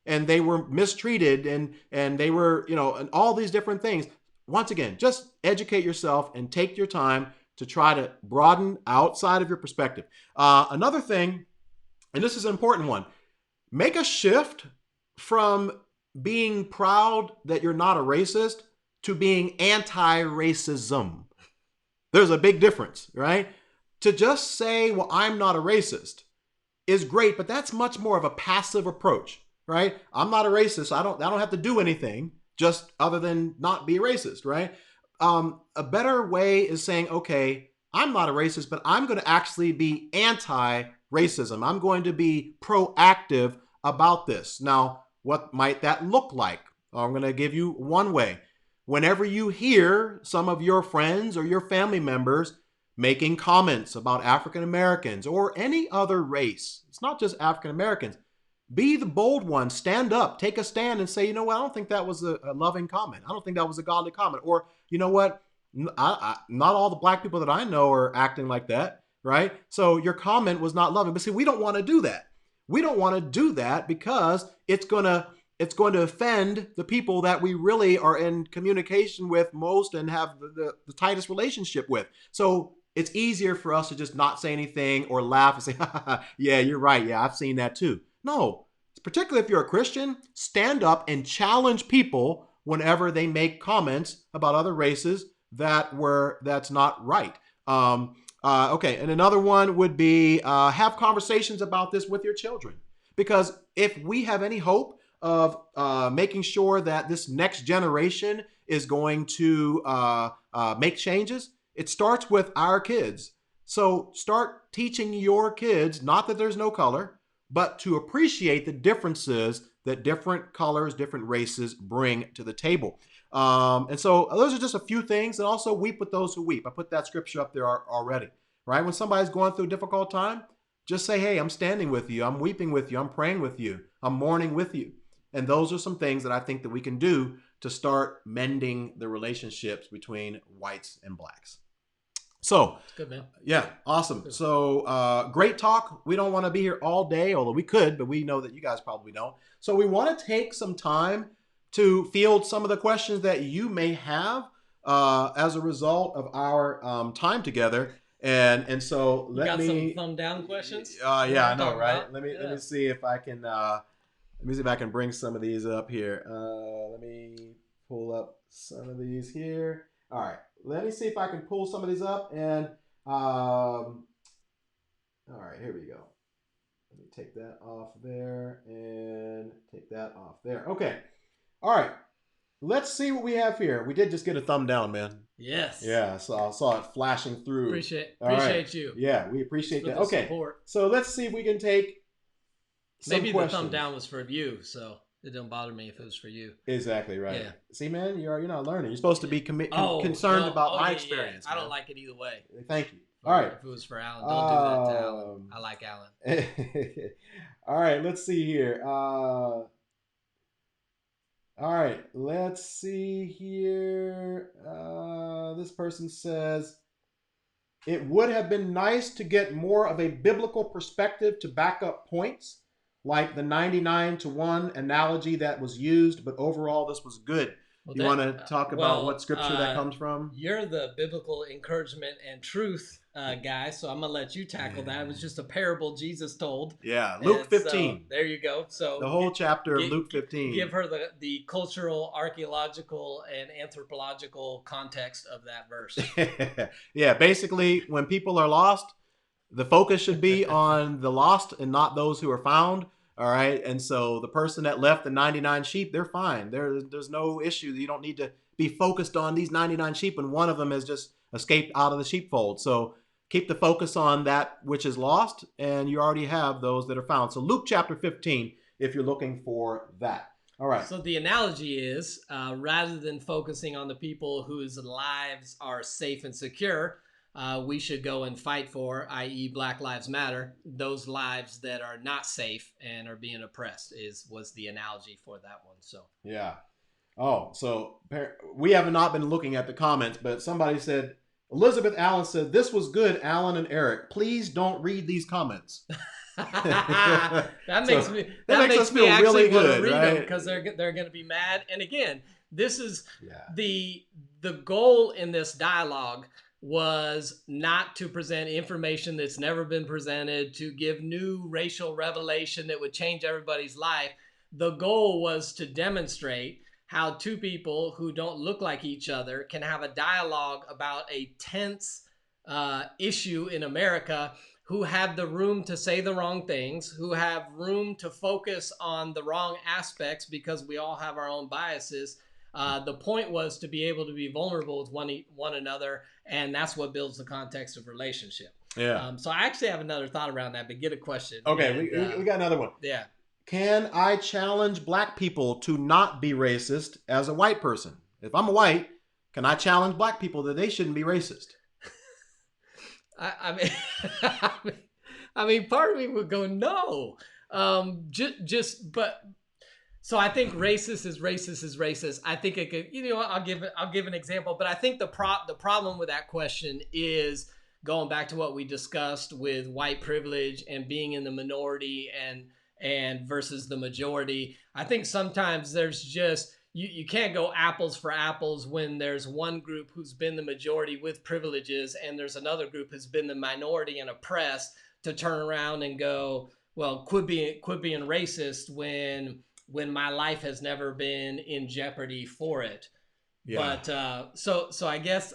And they were mistreated, and they were, and all these different things. Once again, just educate yourself and take your time to try to broaden outside of your perspective. Another thing, and this is an important one, make a shift from being proud that you're not a racist to being anti-racism. There's a big difference, right? To just say, well, I'm not a racist is great, but that's much more of a passive approach, right? I'm not a racist. So I don't have to do anything just other than not be racist, right? A better way is saying, okay, I'm not a racist, but I'm going to actually be anti-racism. I'm going to be proactive about this. Now, what might that look like? I'm going to give you one way. Whenever you hear some of your friends or your family members making comments about African Americans or any other race, it's not just African Americans, be the bold one. Stand up, take a stand and say, you know what, I don't think that was a loving comment. I don't think that was a godly comment. Or, you know what, not all the black people that I know are acting like that, right? So your comment was not loving. But see, we don't want to do that. We don't want to do that because it's going to offend the people that we really are in communication with most and have the tightest relationship with. So it's easier for us to just not say anything or laugh and say, ha, ha, ha, yeah, you're right. Yeah, I've seen that too. No, particularly if you're a Christian, stand up and challenge people whenever they make comments about other races that's not right. Okay, and another one would be have conversations about this with your children, because if we have any hope of making sure that this next generation is going to make changes, it starts with our kids. So start teaching your kids, not that there's no color, but to appreciate the differences that different colors, different races bring to the table. And so those are just a few things. And also, weep with those who weep. I put that scripture up there already, right? When somebody's going through a difficult time, just say, hey, I'm standing with you. I'm weeping with you. I'm praying with you. I'm mourning with you. And those are some things that I think that we can do to start mending the relationships between whites and blacks. So, good, man. Yeah, awesome. Good. So, great talk. We don't want to be here all day, although we could, but we know that you guys probably don't. So we want to take some time to field some of the questions that you may have as a result of our time together. And so let me some thumb down questions. Yeah, I know, right? Let me see if I can bring some of these up here. Let me pull up some of these here. All right. Let me see if I can pull some of these up. And all right, here we go. Let me take that off there and take that off there. Okay. All right. Let's see what we have here. We did just get a thumb down, man. Yes. Yeah, so I saw it flashing through. Appreciate you. Yeah, we appreciate that. Okay. Support. So let's see if we can take some Maybe questions. The thumb down was for you, so it don't bother me if it was for you. Exactly right. Yeah. See, man, you're not learning. You're supposed to be concerned about my experience. Yeah. I don't like it either way. Thank you. All right. If it was for Alan, don't do that to Alan. I like Alan. All right, let's see here. All right, let's see here. This person says, it would have been nice to get more of a biblical perspective to back up points, like the 99-1 analogy that was used, but overall this was good. Well, you want to talk about what scripture that comes from? You're the biblical encouragement and truth guy, so I'm going to let you tackle that. It was just a parable Jesus told. Yeah, Luke 15. So, there you go. So the whole chapter of Luke 15. Give her the cultural, archaeological, and anthropological context of that verse. Yeah, basically, when people are lost, the focus should be on the lost and not those who are found. All right. And so the person that left the 99 sheep, they're fine. There's no issue. You don't need to be focused on these 99 sheep when one of them has just escaped out of the sheepfold. So keep the focus on that which is lost, and you already have those that are found. So Luke chapter 15, if you're looking for that. All right. So the analogy is rather than focusing on the people whose lives are safe and secure, we should go and fight for, i.e. Black Lives Matter, those lives that are not safe and are being oppressed was the analogy for that one. So yeah. Oh, so we have not been looking at the comments, but somebody said, Elizabeth Allen said, this was good, Alan and Eric. Please don't read these comments. that makes us feel really good, right? Because they're going to be mad. And again, this is the goal in this dialogue was not to present information that's never been presented, to give new racial revelation that would change everybody's life. The goal was to demonstrate how two people who don't look like each other can have a dialogue about a tense issue in America, who have the room to say the wrong things, who have room to focus on the wrong aspects because we all have our own biases. The point was to be able to be vulnerable with one another, and that's what builds the context of relationship. Yeah. So I actually have another thought around that, but get a question. Okay, we got another one. Yeah. Can I challenge black people to not be racist as a white person? If I'm a white, can I challenge black people that they shouldn't be racist? I mean, part of me would go no. But. So I think racist is racist. I think it could, I'll give an example, but I think the problem with that question is going back to what we discussed with white privilege and being in the minority and versus the majority. I think sometimes there's just, you can't go apples for apples when there's one group who's been the majority with privileges and there's another group who's been the minority and oppressed, to turn around and go, well, quit being racist when when my life has never been in jeopardy for it. Yeah. But so I guess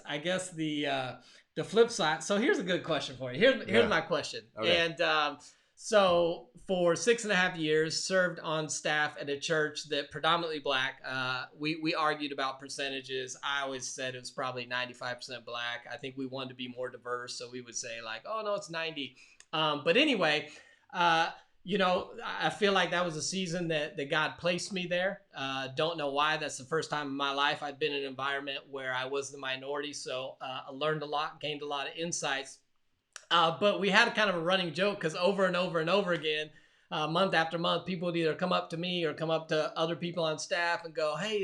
the flip side. So here's a good question for you. Here's Yeah. my question. Okay. And so for 6.5 years, served on staff at a church that predominantly black. We argued about percentages. I always said it was probably 95% black. I think we wanted to be more diverse, so we would say like, oh no, it's 90. But anyway. Uh, I feel like that was a season that God placed me there. Don't know why. That's the first time in my life I've been in an environment where I was the minority. So I learned a lot, gained a lot of insights. But we had a kind of a running joke because over and over and over again, month after month, people would either come up to me or come up to other people on staff and go, "Hey,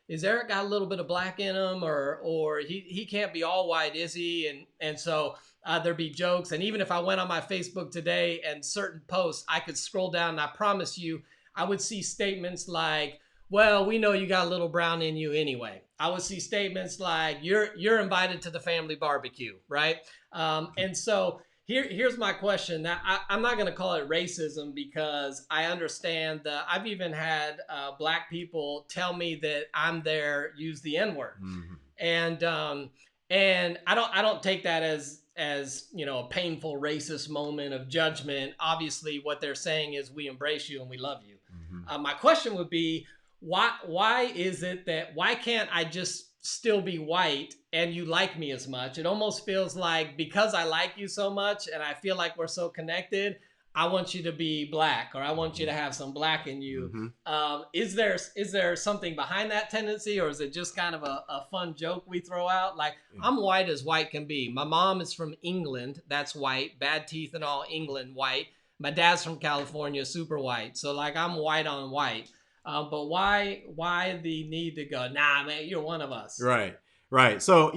is Eric got a little bit of black in him, or he can't be all white, is he?" And so there'd be jokes. And even if I went on my Facebook today and certain posts, I could scroll down and I promise you, I would see statements like, "Well, we know you got a little brown in you anyway." I would see statements like, "You're invited to the family barbecue," right? And so here's my question. Now, I'm not going to call it racism because I understand that I've even had black people tell me that I'm there, use the N word, Mm-hmm. and I don't take that as a painful racist moment of judgment. Obviously, what they're saying is we embrace you and we love you. Mm-hmm. My question would be, why is it that why can't I just still be white and you like me as much? It almost feels like because I like you so much and I feel like we're so connected, I want you to be black or I want you to have some black in you. Mm-hmm. Is there something behind that tendency, or is it just kind of a fun joke we throw out? Like, Yeah. I'm white as white can be. My mom is from England, that's white, bad teeth and all, England, white. My dad's from California, super white. So like I'm white on white. But why the need to go? Nah, man, you're one of us. Right. Right. So,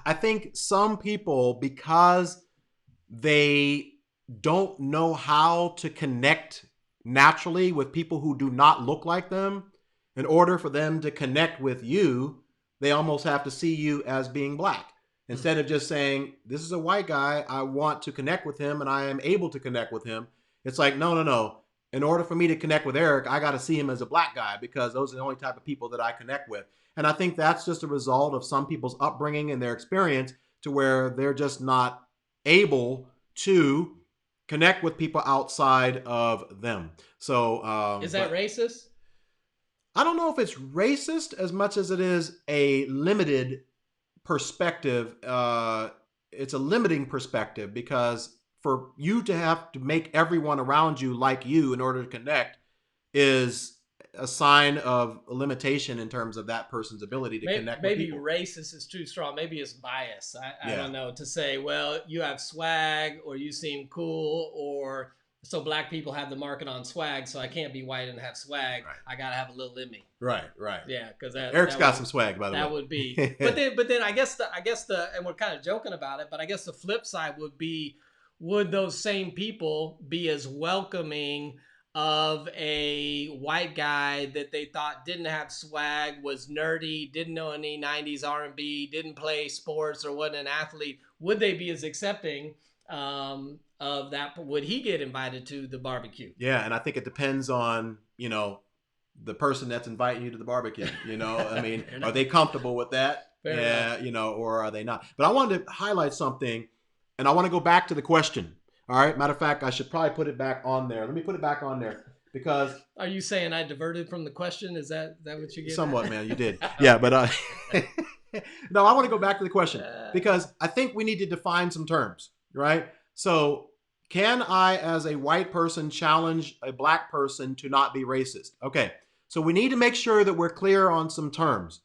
I think some people, because they don't know how to connect naturally with people who do not look like them, in order for them to connect with you, they almost have to see you as being black. Instead of just saying, this is a white guy, I want to connect with him and I am able to connect with him. It's like, no, no, no. In order for me to connect with Eric, I got to see him as a black guy because those are the only type of people that I connect with. And I think that's just a result of some people's upbringing and their experience, to where they're just not able to connect with people outside of them. So, Is that racist? I don't know if it's racist as much as it is a limited perspective. It's a limiting perspective, because for you to have to make everyone around you like you in order to connect is a sign of a limitation in terms of that person's ability to connect with Maybe people. racist is too strong. Maybe it's bias. I Yeah. don't know, to say, well, you have swag or you seem cool, or so black people have the market on swag, so I can't be white and have swag. Right. I gotta have a little in me. Right, right. Yeah, because Eric's got some swag, by the way. That would be. But then I guess the and we're kind of joking about it, but I guess the flip side would be, would those same people be as welcoming of a white guy that they thought didn't have swag, was nerdy, didn't know any 90s R&B, didn't play sports, or wasn't an athlete? Would they be as accepting of that? Would he get invited to the barbecue? Yeah, and I think it depends on, the person that's inviting you to the barbecue. I mean, are they comfortable with that? Fair Yeah, or are they not? But I wanted to highlight something, and I want to go back to the question. All right. Matter of fact, I should probably put it back on there. Let me put it back on there, because Are you saying I diverted from the question? Is that what you get? somewhat, man, you did. Yeah, but no, I want to go back to the question, because I think we need to define some terms, right? So, can I, as a white person, challenge a black person to not be racist? Okay. So we need to make sure that we're clear on some terms.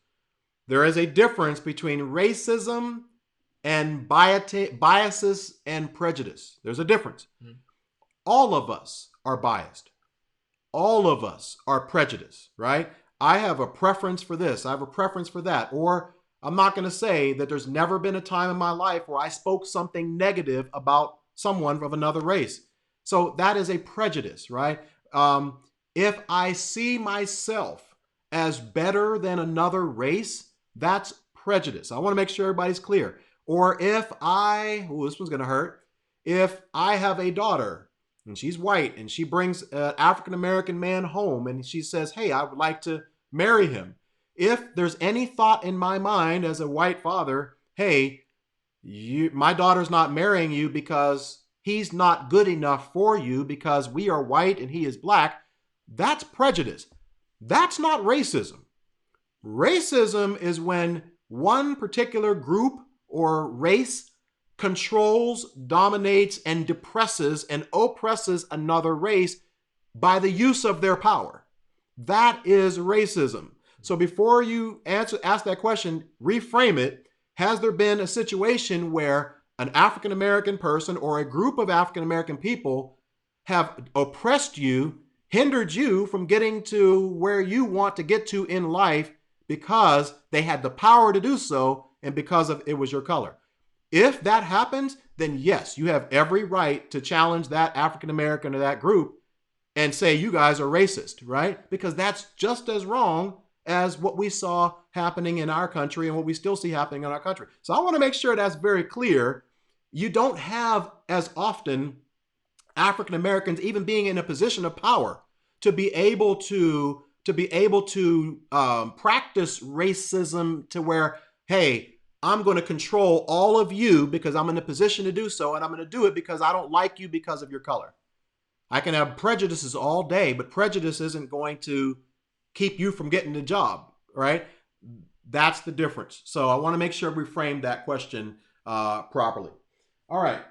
There is a difference between racism and biases and prejudice. There's a difference. Mm-hmm. All of us are biased. All of us are prejudiced, right? I have a preference for this. I have a preference for that. Or I'm not going to say that there's never been a time in my life where I spoke something negative about someone of another race. So that is a prejudice, right? If I see myself as better than another race, that's prejudice. I want to make sure everybody's clear. Or if this one's going to hurt. If I have a daughter and she's white, and she brings an African American man home, and she says, hey, I would like to marry him. If there's any thought in my mind as a white father, hey, my daughter's not marrying you because he's not good enough for you because we are white and he is black, that's prejudice. That's not racism. Racism is when one particular group or race controls, dominates, and depresses and oppresses another race by the use of their power. That is racism. So before you ask that question, reframe it. Has there been a situation where an African American person or a group of African American people have oppressed you, hindered you from getting to where you want to get to in life because they had the power to do so and because of it was your color? If that happens, then yes, you have every right to challenge that African American or that group and say you guys are racist, right? Because that's just as wrong as what we saw happening in our country and what we still see happening in our country. So I want to make sure that's very clear. You don't have as often African Americans even being in a position of power to be able to practice racism to where, hey, I'm going to control all of you because I'm in a position to do so, and I'm going to do it because I don't like you because of your color. I can have prejudices all day, but prejudice isn't going to keep you from getting the job, right? That's the difference. So I want to make sure we frame that question properly. All right.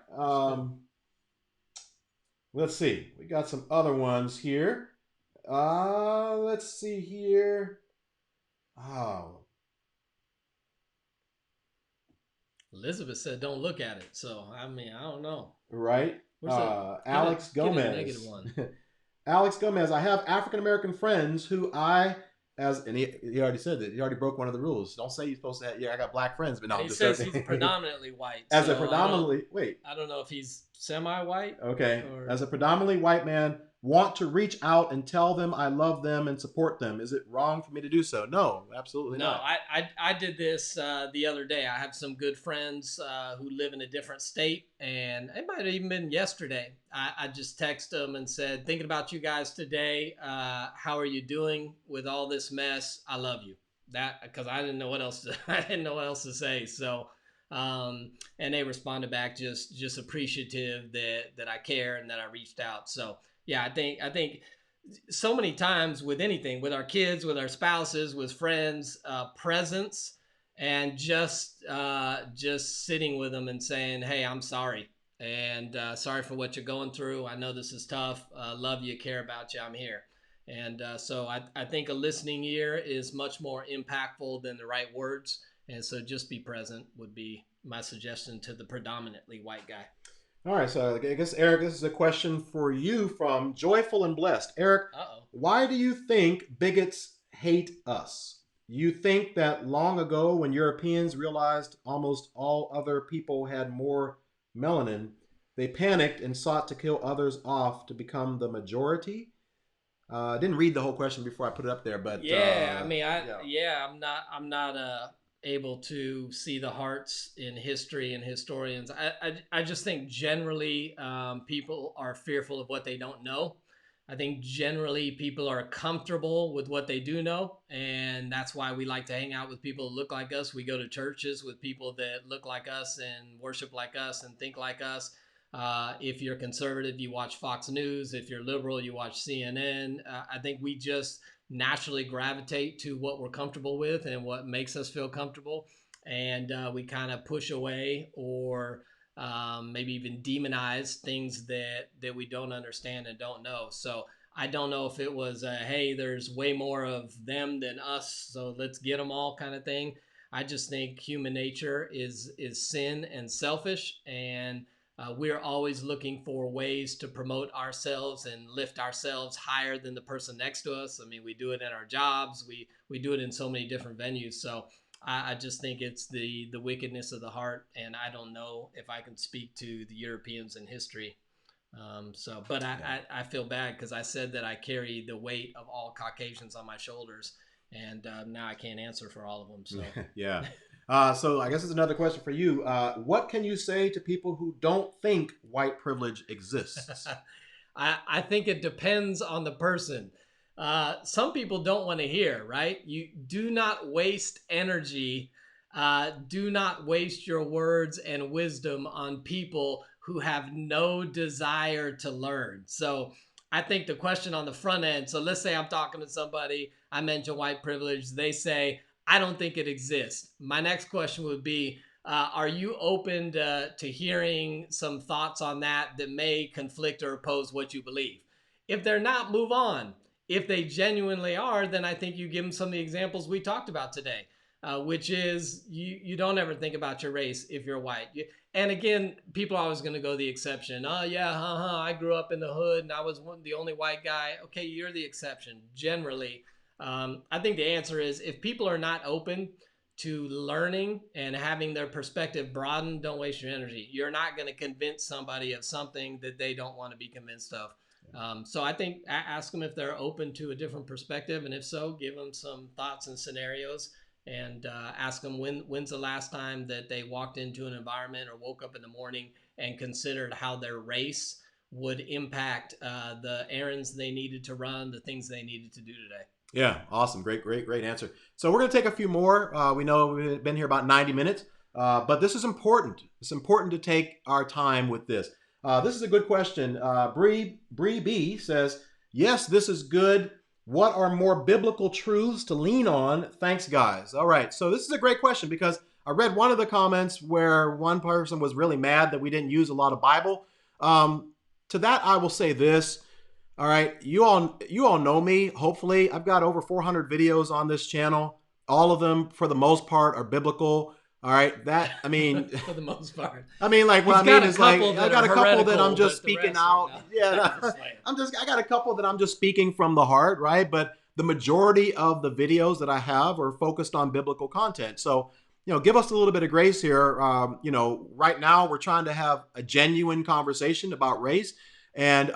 Let's see. We got some other ones here. Let's see here. Oh, Elizabeth said, "Don't look at it." So I mean, I don't know. right. Where's that? Alex Get a negative Gomez. one. Alex Gomez. I have African American friends who and he already said that. He already broke one of the rules. Don't say you're supposed to have, yeah, I got black friends, but no, And I'm he just says joking. he's predominantly white. As a So predominantly, wait, I don't know if he's semi-white okay. or. As a predominantly white man, want to reach out and tell them I love them and support them. Is it wrong for me to do so? No, absolutely No, not. I did this the other day. I have some good friends who live in a different state, and it might have even been yesterday. I just texted them and said, "Thinking about you guys today. How are you doing with all this mess? I love you." That because I didn't know what else to, I didn't know what else to say. So, and they responded back just appreciative that I care and that I reached out. So yeah, I think so many times with anything, with our kids, with our spouses, with friends, presence, and just sitting with them and saying, "Hey, I'm sorry, and sorry for what you're going through. I know this is tough. Love you, care about you. I'm here." And so I think a listening ear is much more impactful than the right words. And so just be present would be my suggestion to the predominantly white guy. All right, so I guess Eric, this is a question for you from Joyful and Blessed. Eric, Uh-oh. why do you think bigots hate us? You think that long ago, when Europeans realized almost all other people had more melanin, they panicked and sought to kill others off to become the majority? I didn't read the whole question before I put it up there, but Yeah, I mean, yeah. I'm not able to see the hearts in history and historians. I just think generally people are fearful of what they don't know. I think generally people are comfortable with what they do know, and that's why we like to hang out with people who look like us. We go to churches with people that look like us and worship like us and think like us. If you're conservative, you watch Fox News. If you're liberal, you watch CNN. I think we just naturally gravitate to what we're comfortable with and what makes us feel comfortable. And we kind of push away or maybe even demonize things that we don't understand and don't know. So I don't know if it was hey, there's way more of them than us, so let's get them all kind of thing. I just think human nature is sin and selfish, and we're always looking for ways to promote ourselves and lift ourselves higher than the person next to us. I mean, we do it in our jobs. We do it in so many different venues. So I just think it's the wickedness of the heart, and I don't know if I can speak to the Europeans in history. But I feel bad because I said that I carry the weight of all Caucasians on my shoulders, and now I can't answer for all of them. So Yeah. So I guess it's another question for you. What can you say to people who don't think white privilege exists? I think it depends on the person. Some people don't want to hear, right? You do not waste energy. Do not waste your words and wisdom on people who have no desire to learn. So I think the question on the front end, so let's say I'm talking to somebody, I mention white privilege, they say, I don't think it exists. My next question would be, are you open to hearing some thoughts on that that may conflict or oppose what you believe? If they're not, move on. If they genuinely are, then I think you give them some of the examples we talked about today, which is you don't ever think about your race if you're white. And again, people are always going to go the exception. Oh, yeah, I grew up in the hood and I was the only white guy. Okay, you're the exception. Generally, I think the answer is if people are not open to learning and having their perspective broadened, don't waste your energy. You're not going to convince somebody of something that they don't want to be convinced of. So I think ask them if they're open to a different perspective, and if so, give them some thoughts and scenarios, and ask them when's the last time that they walked into an environment or woke up in the morning and considered how their race would impact the errands they needed to run, the things they needed to do today. Yeah, awesome. Great answer. So we're going to take a few more. We know we've been here about 90 minutes, but this is important. It's important to take our time with this. This is a good question. Bree B says, yes, this is good. What are more biblical truths to lean on? Thanks, guys. All right. So this is a great question because I read one of the comments where one person was really mad that we didn't use a lot of Bible. To that, I will say this. All right, you all know me. Hopefully, I've got over 400 videos on this channel. All of them, for the most part, are biblical. All right, that I mean, for the most part. I mean, like what He's I mean got a is like couple I that got a are couple that I'm heretical, just but the speaking rest are out. not. Yeah, I got a couple that I'm just speaking from the heart, right? But the majority of the videos that I have are focused on biblical content. So, give us a little bit of grace here. Right now we're trying to have a genuine conversation about race. And,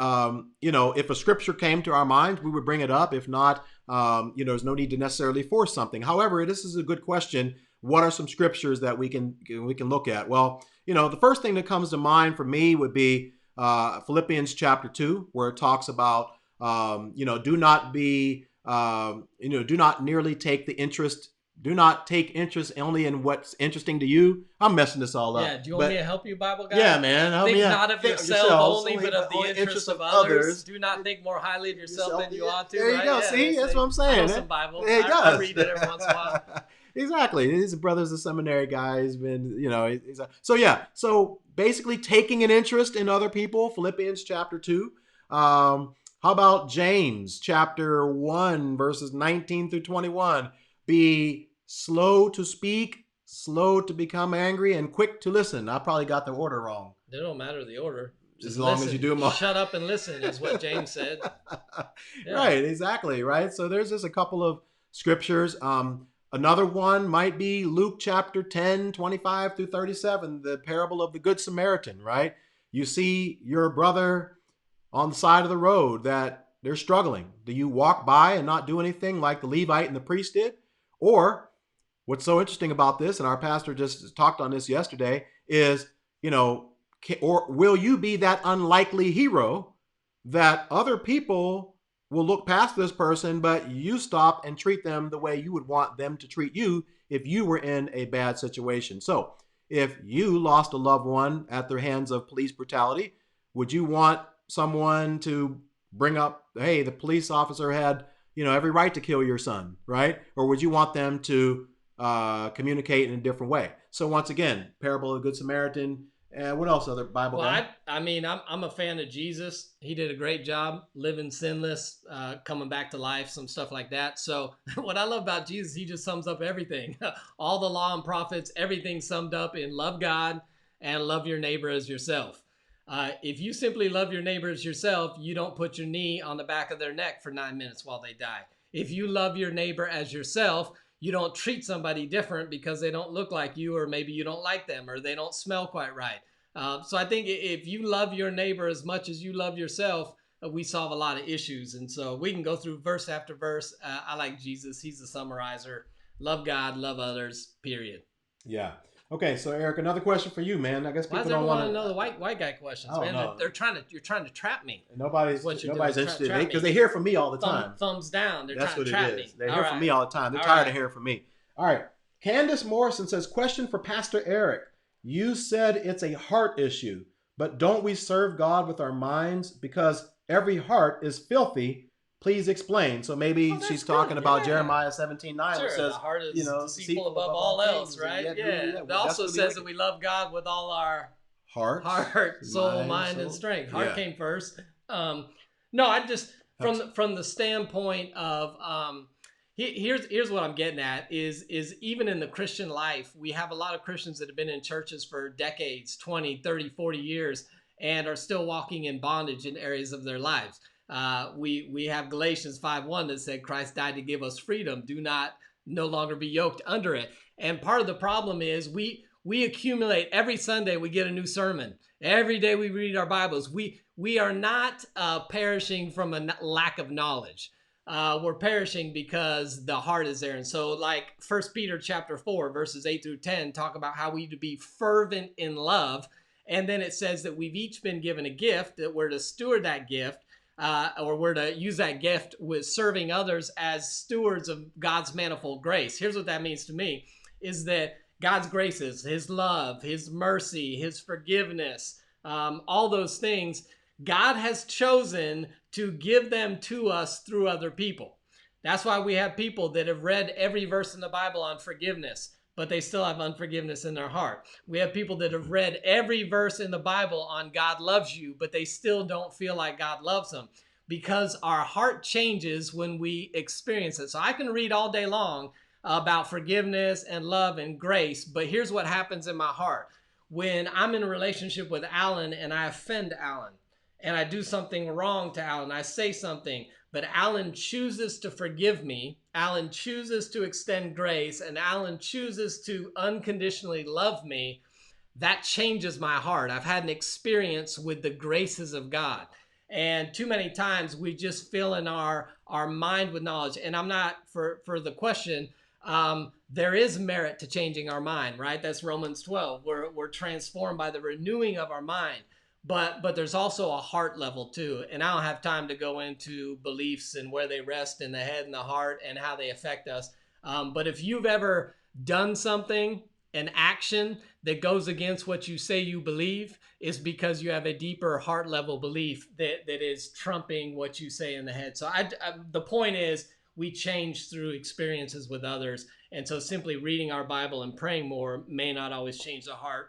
if a scripture came to our minds, we would bring it up. If not, there's no need to necessarily force something. However, this is a good question. What are some scriptures that we can look at? Well, the first thing that comes to mind for me would be Philippians chapter 2, where it talks about, do not be, do not nearly take the interest. Do not take interest only in what's interesting to you. I'm messing this all up. Yeah, do you want me to help you, Bible guy? Yeah, man. Help think me out. not of Think yourself only, only but of the only interest of others. Do not think more highly of yourself than you ought to. There you right? go. Yeah, See, that's what I'm saying. I know some Bible. It does. I read it every once in a while. Exactly. His brother's a seminary guy. He's been, so yeah. So basically taking an interest in other people, Philippians chapter 2. How about James chapter 1, verses 19 through 21? Be slow to speak, slow to become angry, and quick to listen. I probably got the order wrong. It don't matter the order. Just as long listen. As you do them all. Shut up and listen is what James said. Yeah. Right, exactly, right? So there's just a couple of scriptures. Another one might be Luke chapter 10, 25 through 37, the parable of the Good Samaritan, right? You see your brother on the side of the road that they're struggling. Do you walk by and not do anything like the Levite and the priest did? Or what's so interesting about this, and our pastor just talked on this yesterday, is, or will you be that unlikely hero that other people will look past this person, but you stop and treat them the way you would want them to treat you if you were in a bad situation? So if you lost a loved one at the hands of police brutality, would you want someone to bring up, hey, the police officer had, every right to kill your son, right? Or would you want them to communicate in a different way? So once again, parable of the Good Samaritan. And what else, other Bible guy? I'm a fan of Jesus. He did a great job living sinless, coming back to life, some stuff like that. So what I love about Jesus, he just sums up everything. All the law and prophets, everything summed up in love God and love your neighbor as yourself. If you simply love your neighbor as yourself, you don't put your knee on the back of their neck for 9 minutes while they die. If you love your neighbor as yourself, you don't treat somebody different because they don't look like you, or maybe you don't like them, or they don't smell quite right. So I think if you love your neighbor as much as you love yourself, we solve a lot of issues. And so we can go through verse after verse. I like Jesus. He's the summarizer. Love God, love others, period. Yeah. Okay, so Eric, another question for you, man. I guess Why people does don't everyone want want to know to. the white guy questions, I don't man? know. You're trying to trap me. Is Nobody's what you're doing. nobody's interested. Trap Because me. they hear from me all the time. Thumbs down. They're That's trying what to it trap is. me. They All hear from me right. all the time. They're All tired of right. hearing from me. All right. Candace Morrison says, question for Pastor Eric. You said it's a heart issue, but don't we serve God with our minds? Because every heart is filthy. Please explain. So maybe Oh, that's she's talking good. about Yeah. Jeremiah 17:9, which Sure. The says, heart you is know, deceitful deceitful above above all all else, things, and right? yet really, Yeah. yeah, It we're also desperately says that wicked. we love God with all our Hearts, heart, soul, mind, mind, and soul. strength. Heart Yeah. came first. No, I just That's from the standpoint of here's what I'm getting at is even in the Christian life, we have a lot of Christians that have been in churches for decades, 20, 30, 40 years, and are still walking in bondage in areas of their lives. We have Galatians 5:1 that said Christ died to give us freedom. Do not no longer be yoked under it. And part of the problem is we accumulate every Sunday. We get a new sermon. Every day we read our Bibles. We are not perishing from a lack of knowledge. We're perishing because the heart is there. And so, like 1 Peter chapter 4, verses 8-10, talk about how we need to be fervent in love. And then it says that we've each been given a gift, that we're to steward that gift, or we're to use that gift with serving others as stewards of God's manifold grace. Here's what that means to me, is that God's graces, his love, his mercy, his forgiveness, all those things, God has chosen to give them to us through other people. That's why we have people that have read every verse in the Bible on forgiveness, but they still have unforgiveness in their heart. We have people that have read every verse in the Bible on God loves you, but they still don't feel like God loves them, because our heart changes when we experience it. So I can read all day long about forgiveness and love and grace, but here's what happens in my heart. When I'm in a relationship with Alan and I offend Alan, and I do something wrong to Alan, I say something, but Alan chooses to forgive me, Alan chooses to extend grace, and Alan chooses to unconditionally love me, that changes my heart. I've had an experience with the graces of God. And too many times we just fill in our mind with knowledge. And I'm not, for the question, there is merit to changing our mind, right? That's Romans 12. We're transformed by the renewing of our mind. But there's also a heart level too. And I don't have time to go into beliefs and where they rest in the head and the heart and how they affect us. But if you've ever done something, an action that goes against what you say you believe, is because you have a deeper heart level belief that is trumping what you say in the head. So the point is, we change through experiences with others. And so simply reading our Bible and praying more may not always change the heart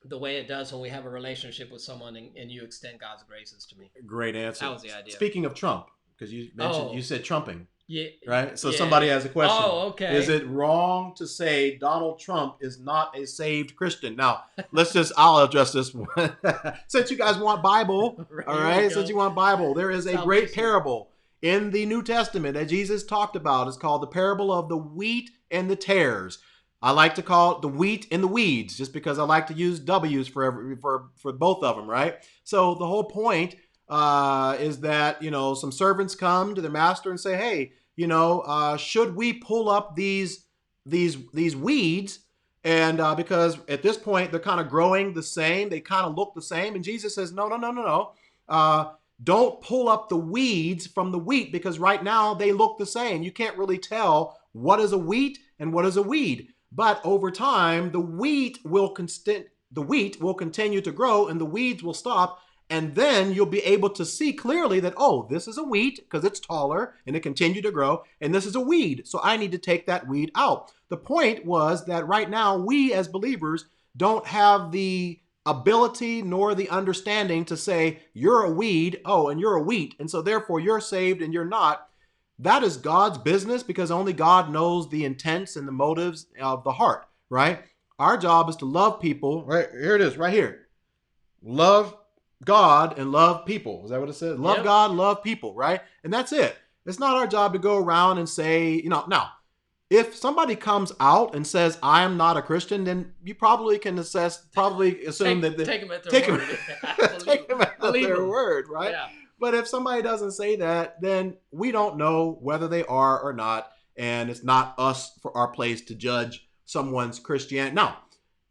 the way it does when we have a relationship with someone and you extend God's graces to me. great answer. That was the idea. Speaking of Trump, because you mentioned, you said trumping. Yeah. Right? So yeah. somebody has a question. Oh, okay. Is it wrong to say Donald Trump is not a saved Christian? Now, I'll address this one. Since you guys want Bible, all right? Since you want Bible, there is a great parable in the New Testament that Jesus talked about. It's called the parable of the wheat and the tares. I like to call it the wheat and the weeds, just because I like to use W's for both of them, right? So the whole point is that, some servants come to their master and say, hey, should we pull up these weeds? And because at this point they're kind of growing the same, they kind of look the same. And Jesus says, no. Don't pull up the weeds from the wheat, because right now they look the same. You can't really tell what is a wheat and what is a weed. But over time, the wheat will continue to grow and the weeds will stop. And then you'll be able to see clearly that, oh, this is a wheat because it's taller and it continued to grow. And this is a weed. So I need to take that weed out. The point was that right now, we as believers don't have the ability nor the understanding to say, you're a weed, oh, and you're a wheat. And so therefore you're saved and you're not. That is God's business, because only God knows the intents and the motives of the heart, right? Our job is to love people. Right here it is, right here. Love God and love people. Is that what it says? Love God, love people, right? And that's it. It's not our job to go around and say, now, if somebody comes out and says, I am not a Christian, then you probably can assume that take them at their word. Take them at their word, right? Yeah. But if somebody doesn't say that, then we don't know whether they are or not. And it's not for our place to judge someone's Christianity. Now,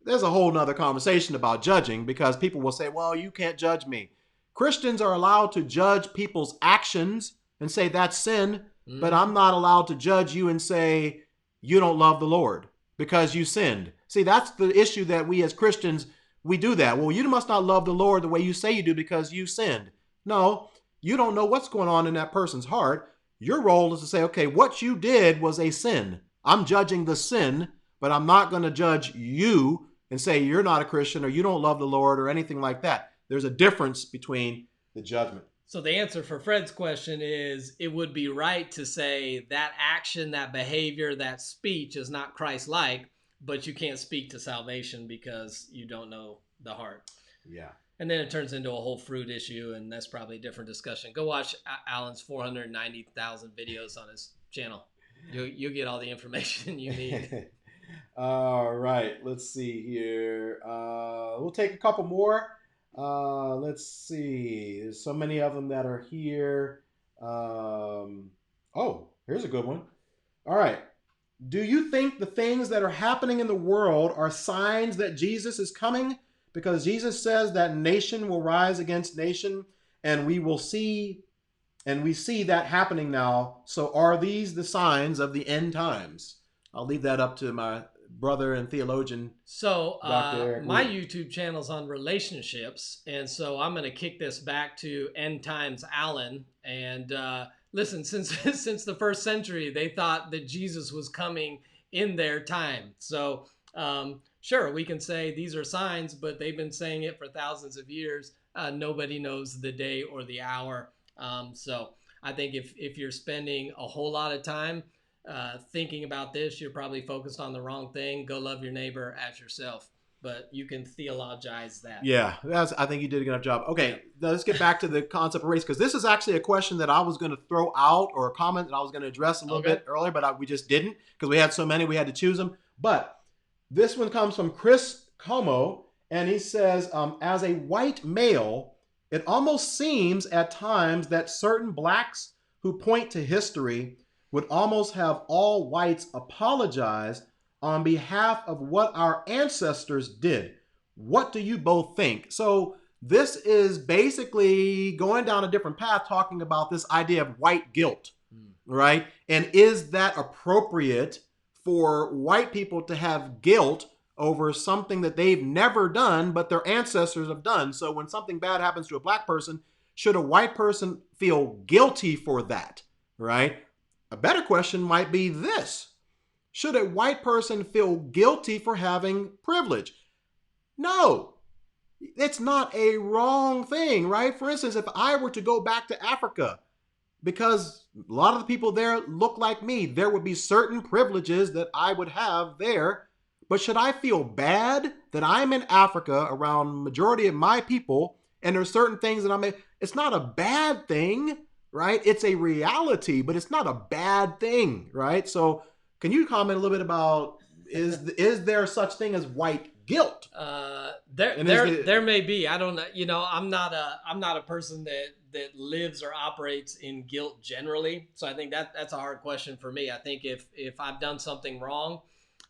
there's a whole nother conversation about judging, because people will say, well, you can't judge me. Christians are allowed to judge people's actions and say that's sin, but Mm-hmm. I'm not allowed to judge you and say you don't love the Lord because you sinned. See, that's the issue, that we as Christians, we do that. Well, you must not love the Lord the way you say you do because you sinned. No, you don't know what's going on in that person's heart. Your role is to say, okay, what you did was a sin. I'm judging the sin, but I'm not going to judge you and say you're not a Christian or you don't love the Lord or anything like that. There's a difference between the judgment. So the answer for Fred's question is, it would be right to say that action, that behavior, that speech is not Christ-like, but you can't speak to salvation because you don't know the heart. Yeah. And then it turns into a whole fruit issue, and that's probably a different discussion. Go watch Alan's 490,000 videos on his channel. You'll get all the information you need. All right, let's see here. We'll take a couple more. Let's see. There's so many of them that are here. Oh, here's a good one. All right. Do you think the things that are happening in the world are signs that Jesus is coming? Because Jesus says that nation will rise against nation, and we see that happening now. So are these the signs of the end times? I'll leave that up to my brother and theologian, So Dr. Eric my Wooten. YouTube channel's on relationships, and so I'm going to kick this back to End Times Alan. And listen, since since the first century, they thought that Jesus was coming in their time. So sure, we can say these are signs, but they've been saying it for thousands of years. Nobody knows the day or the hour. So I think if you're spending a whole lot of time thinking about this, you're probably focused on the wrong thing. Go love your neighbor as yourself. But you can theologize that. Yeah, I think you did a good enough job. Okay, Yeah. now let's get back to the concept of race, because this is actually a question that I was going to throw out, or a comment that I was going to address a little Okay. bit earlier, but we just didn't, because we had so many, we had to choose them. But this one comes from Chris Como, and he says, as a white male, it almost seems at times that certain blacks who point to history would almost have all whites apologize on behalf of what our ancestors did. What do you both think? So this is basically going down a different path, talking about this idea of white guilt, right? And is that appropriate for white people to have guilt over something that they've never done, but their ancestors have done? So when something bad happens to a black person, should a white person feel guilty for that, right? A better question might be this: should a white person feel guilty for having privilege? No, it's not a wrong thing, right? For instance, if I were to go back to Africa, because a lot of the people there look like me, there would be certain privileges that I would have there. But should I feel bad that I'm in Africa around majority of my people and there's certain things that it's not a bad thing, right? It's a reality, but it's not a bad thing, right? So can you comment a little bit about, is there such thing as white guilt? There may be. I don't know. You know, I'm not a person that lives or operates in guilt generally. So I think that's a hard question for me. I think if I've done something wrong,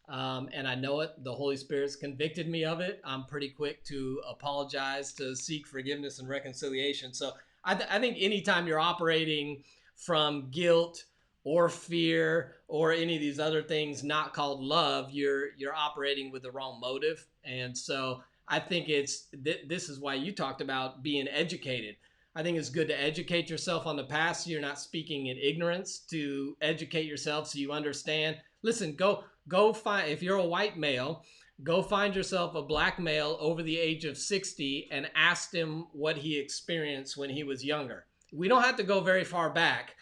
and I know it, the Holy Spirit's convicted me of it, I'm pretty quick to apologize, to seek forgiveness and reconciliation. So I think anytime you're operating from guilt or fear or any of these other things not called love, you're operating with the wrong motive. And so I think this is why you talked about being educated. I think it's good to educate yourself on the past so you're not speaking in ignorance, to educate yourself so you understand. Listen, go find, if you're a white male, go find yourself a black male over the age of 60 and ask him what he experienced when he was younger. We don't have to go very far back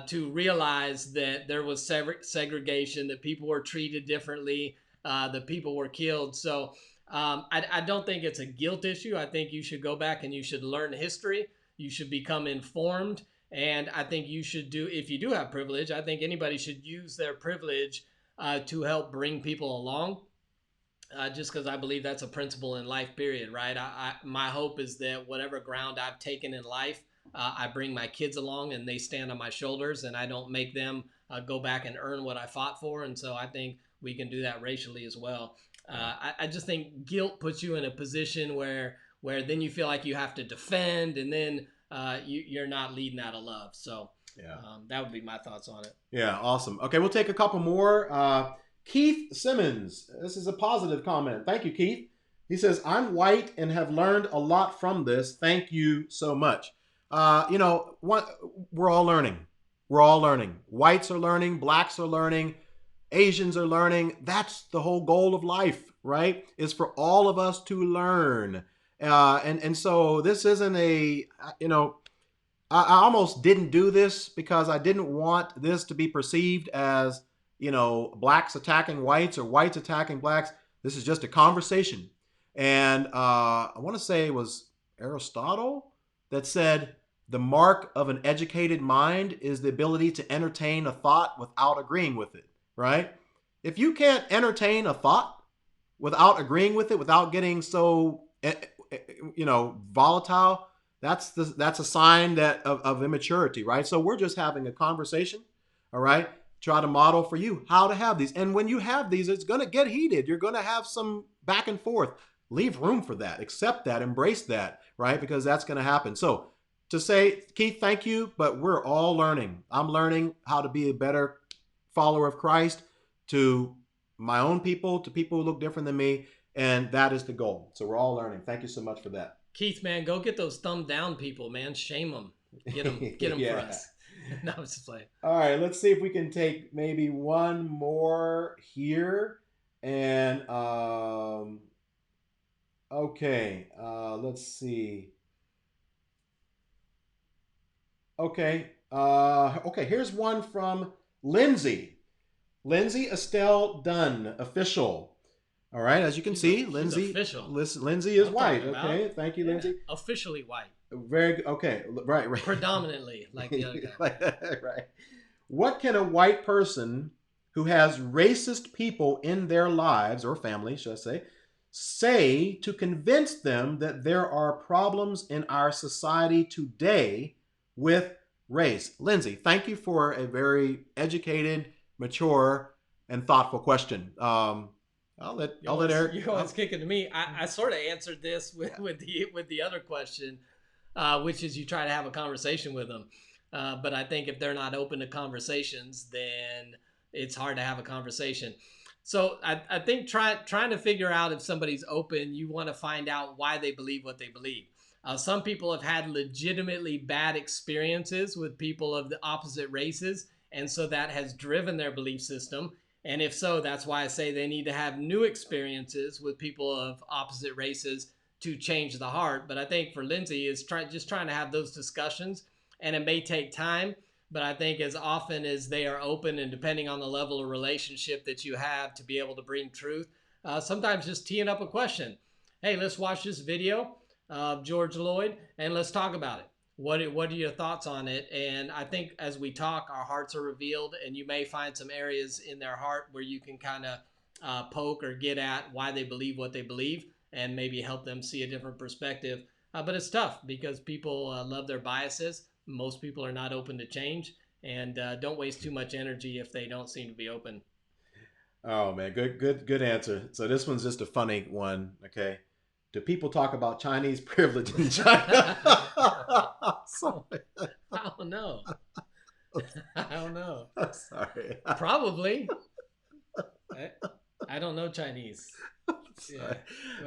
to realize that there was segregation, that people were treated differently, that people were killed. So I don't think it's a guilt issue. I think you should go back and you should learn history. You should become informed. And I think you should if you do have privilege, I think anybody should use their privilege to help bring people along. Just because I believe that's a principle in life, period, right? My hope is that whatever ground I've taken in life, I bring my kids along and they stand on my shoulders, and I don't make them go back and earn what I fought for. And so I think we can do that racially as well. Yeah. I just think guilt puts you in a position where then you feel like you have to defend, and then you're not leading out of love. So Yeah. that would be my thoughts on it. Yeah. Awesome. Okay, we'll take a couple more. Keith Simmons. This is a positive comment. Thank you, Keith. He says, "I'm white and have learned a lot from this. Thank you so much." We're all learning. We're all learning. Whites are learning. Blacks are learning. Asians are learning. That's the whole goal of life, right? Is for all of us to learn. And so this isn't a, I almost didn't do this because I didn't want this to be perceived as, blacks attacking whites or whites attacking blacks. This is just a conversation. And I want to say it was Aristotle that said the mark of an educated mind is the ability to entertain a thought without agreeing with it, right? If you can't entertain a thought without agreeing with it, without getting so, volatile, that's a sign of immaturity, right? So we're just having a conversation, all right? Try to model for you how to have these. And when you have these, it's going to get heated. You're going to have some back and forth. Leave room for that. Accept that. Embrace that, right? Because that's going to happen. So to say, Keith, thank you, but we're all learning. I'm learning how to be a better follower of Christ to my own people, to people who look different than me. And that is the goal. So we're all learning. Thank you so much for that. Keith, man, go get those thumb down people, man. Shame them. Get them Yeah. for us. No, I was just playing. All right, let's see if we can take maybe one more here. And okay, let's see. Okay, okay. Here's one from Lindsay. Lindsay Estelle Dunn, official. All right, as you can see, Lindsay. Official. Lindsay is white. Okay, thank you, Lindsay. Officially white. Very good. Okay, right. Predominantly, like the other guy. Right. What can a white person who has racist people in their lives, or family, should I say to convince them that there are problems in our society today with race? Lindsay, thank you for a very educated, mature, and thoughtful question. I'll let Eric. You always kick it to me. I sort of answered this with the other question, which is you try to have a conversation with them. But I think if they're not open to conversations, then it's hard to have a conversation. So I think trying to figure out if somebody's open, you want to find out why they believe what they believe. Some people have had legitimately bad experiences with people of the opposite races, and so that has driven their belief system. And if so, that's why I say they need to have new experiences with people of opposite races to change the heart. But I think for Lindsay is just trying to have those discussions, and it may take time. But I think as often as they are open, and depending on the level of relationship that you have to be able to bring truth, sometimes just teeing up a question. Hey, let's watch this video of George Floyd and let's talk about it. What are your thoughts on it? And I think as we talk, our hearts are revealed, and you may find some areas in their heart where you can kind of poke or get at why they believe what they believe, and maybe help them see a different perspective. But it's tough because people love their biases. Most people are not open to change, and don't waste too much energy if they don't seem to be open. Oh man, good answer. So this one's just a funny one. Okay. Do people talk about Chinese privilege in China? I don't know. I don't know. I'm sorry. Probably. I don't know Chinese. Yeah.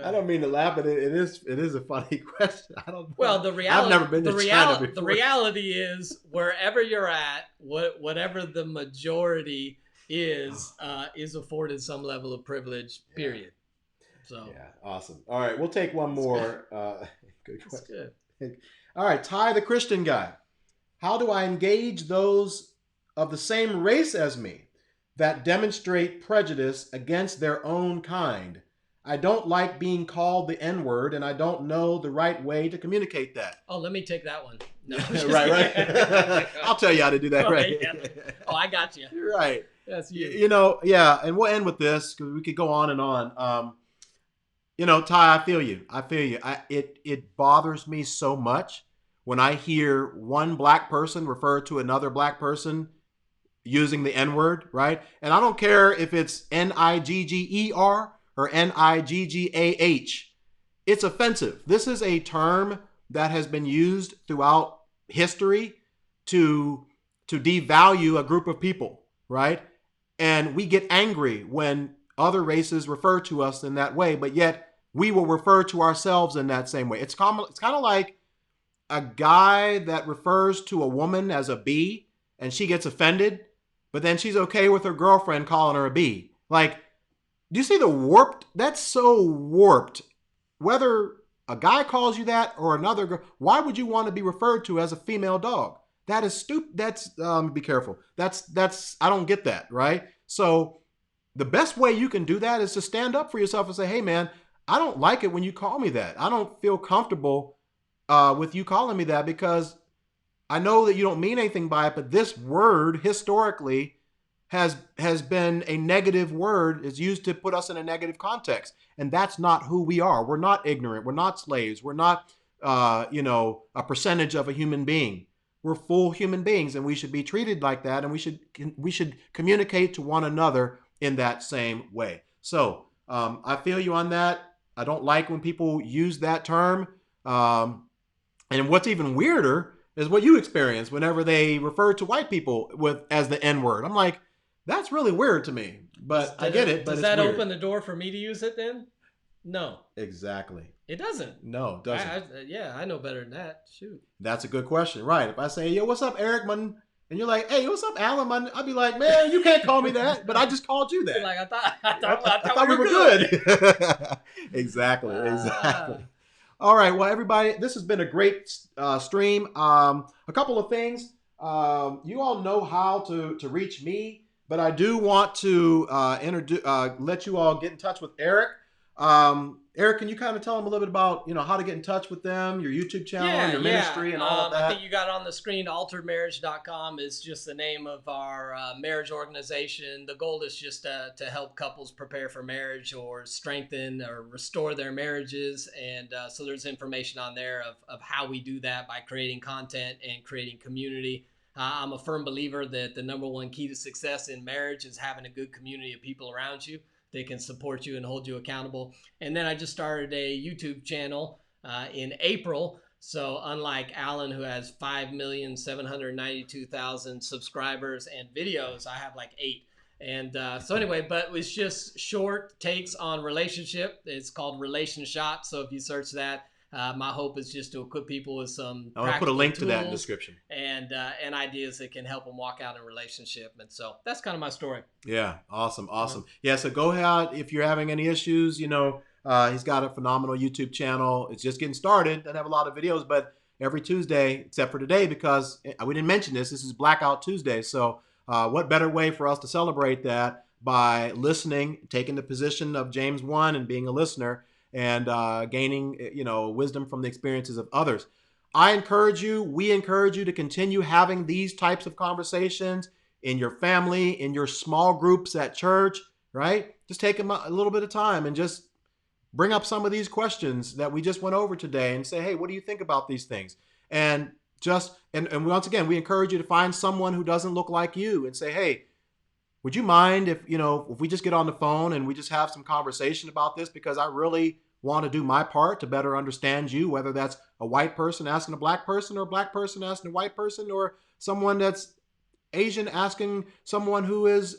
I don't mean to laugh, but it is a funny question. I don't know. Well, the reality. I've never been to China before. The reality is, wherever you're at, whatever the majority is afforded some level of privilege. Period. So yeah, awesome. All right, we'll take one more. Good question. Good. All right, Ty, the Christian guy. How do I engage those of the same race as me that demonstrate prejudice against their own kind? I don't like being called the N-word, and I don't know the right way to communicate that. Oh, let me take that one. No, right. I'll tell you how to do that. Right. Yeah. Oh, I got you. You're right. That's you. Yeah, and we'll end with this because we could go on and on. Ty, I feel you. It bothers me so much when I hear one black person refer to another black person using the N-word, right? And I don't care if it's Nigger, or niggah. It's offensive. This is a term that has been used throughout history to devalue a group of people, right? And we get angry when other races refer to us in that way, but yet we will refer to ourselves in that same way. It's kind of like a guy that refers to a woman as a B and she gets offended, but then she's okay with her girlfriend calling her a B. Like, do you see the warped? That's so warped. Whether a guy calls you that or another girl, why would you want to be referred to as a female dog? That is stupid. That's be careful. That's I don't get that, right? So the best way you can do that is to stand up for yourself and say, hey man, I don't like it when you call me that. I don't feel comfortable with you calling me that because I know that you don't mean anything by it, but this word historically has been a negative word, is used to put us in a negative context. And that's not who we are. We're not ignorant. We're not slaves. We're not, a percentage of a human being. We're full human beings, and we should be treated like that. And we should communicate to one another in that same way. So I feel you on that. I don't like when people use that term. And what's even weirder is what you experience whenever they refer to white people as the N word. I'm like, that's really weird to me, but I get it. But does that open the door for me to use it then? No. Exactly. It doesn't. No, it doesn't. I know better than that. Shoot. That's a good question, right? If I say, yo, what's up, Eric, man? And you're like, hey, what's up, Alan, man? I'd be like, man, you can't call me that, but I just called you that. Like, I thought we were good. Exactly. All right, well, everybody, this has been a great stream. A couple of things. You all know how to reach me, but I do want to let you all get in touch with Eric. Eric, can you kind of tell them a little bit about, how to get in touch with them, your YouTube channel, your ministry, and all of that? I think you got it on the screen. Alteredmarriage.com is just the name of our marriage organization. The goal is just to help couples prepare for marriage or strengthen or restore their marriages. And so there's information on there of how we do that by creating content and creating community. I'm a firm believer that the number one key to success in marriage is having a good community of people around you. They can support you and hold you accountable. And then I just started a YouTube channel in April. So unlike Alan, who has 5,792,000 subscribers and videos, I have like 8. And so anyway, but it was just short takes on relationship. It's called Relation Shot. So if you search that, my hope is just to equip people with some. I'm gonna put a link to that in the description and ideas that can help them walk out in a relationship. And so that's kind of my story. Yeah, awesome. Yeah, so go ahead if you're having any issues. He's got a phenomenal YouTube channel. It's just getting started. Doesn't have a lot of videos, but every Tuesday, except for today, because we didn't mention this. This is Blackout Tuesday. So what better way for us to celebrate that by listening, taking the position of James 1 and being a listener, and gaining, wisdom from the experiences of others. We encourage you to continue having these types of conversations in your family, in your small groups at church, right? Just take a little bit of time and just bring up some of these questions that we just went over today and say, hey, what do you think about these things? And once again, we encourage you to find someone who doesn't look like you and say, hey, would you mind if we just get on the phone and we just have some conversation about this, because I really want to do my part to better understand you, whether that's a white person asking a black person or a black person asking a white person, or someone that's Asian asking someone who is,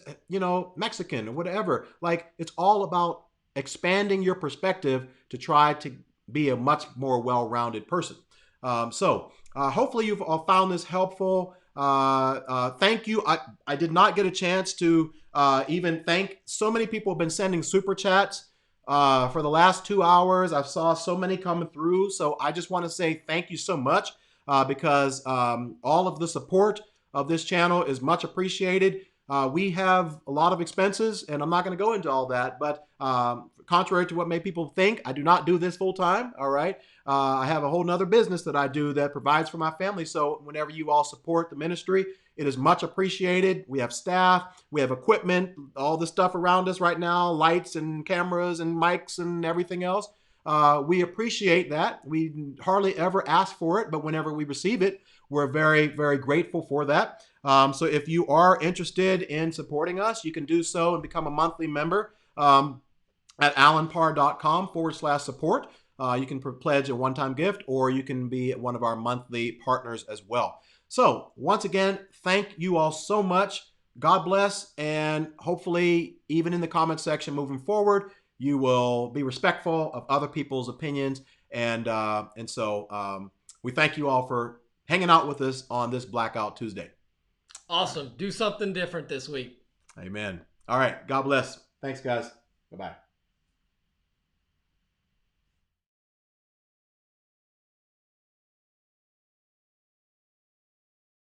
Mexican or whatever. Like, it's all about expanding your perspective to try to be a much more well-rounded person. So hopefully you've all found this helpful. Thank you. I did not get a chance to even thank. So many people have been sending super chats for the last 2 hours. I saw so many coming through. So I just want to say thank you so much because all of the support of this channel is much appreciated. We have a lot of expenses, and I'm not going to go into all that, but contrary to what many people think, I do not do this full time. All right. I have a whole nother business that I do that provides for my family. So whenever you all support the ministry, it is much appreciated. We have staff, we have equipment, all the stuff around us right now, lights and cameras and mics and everything else. We appreciate that. We hardly ever ask for it, but whenever we receive it, we're very, very grateful for that. So if you are interested in supporting us, you can do so and become a monthly member. at alanpar.com/support. You can pledge a one-time gift, or you can be one of our monthly partners as well. So once again, thank you all so much. God bless, and hopefully, even in the comment section moving forward, you will be respectful of other people's opinions. And so we thank you all for hanging out with us on this Blackout Tuesday. Awesome. Do something different this week. Amen. All right. God bless. Thanks, guys. Bye-bye.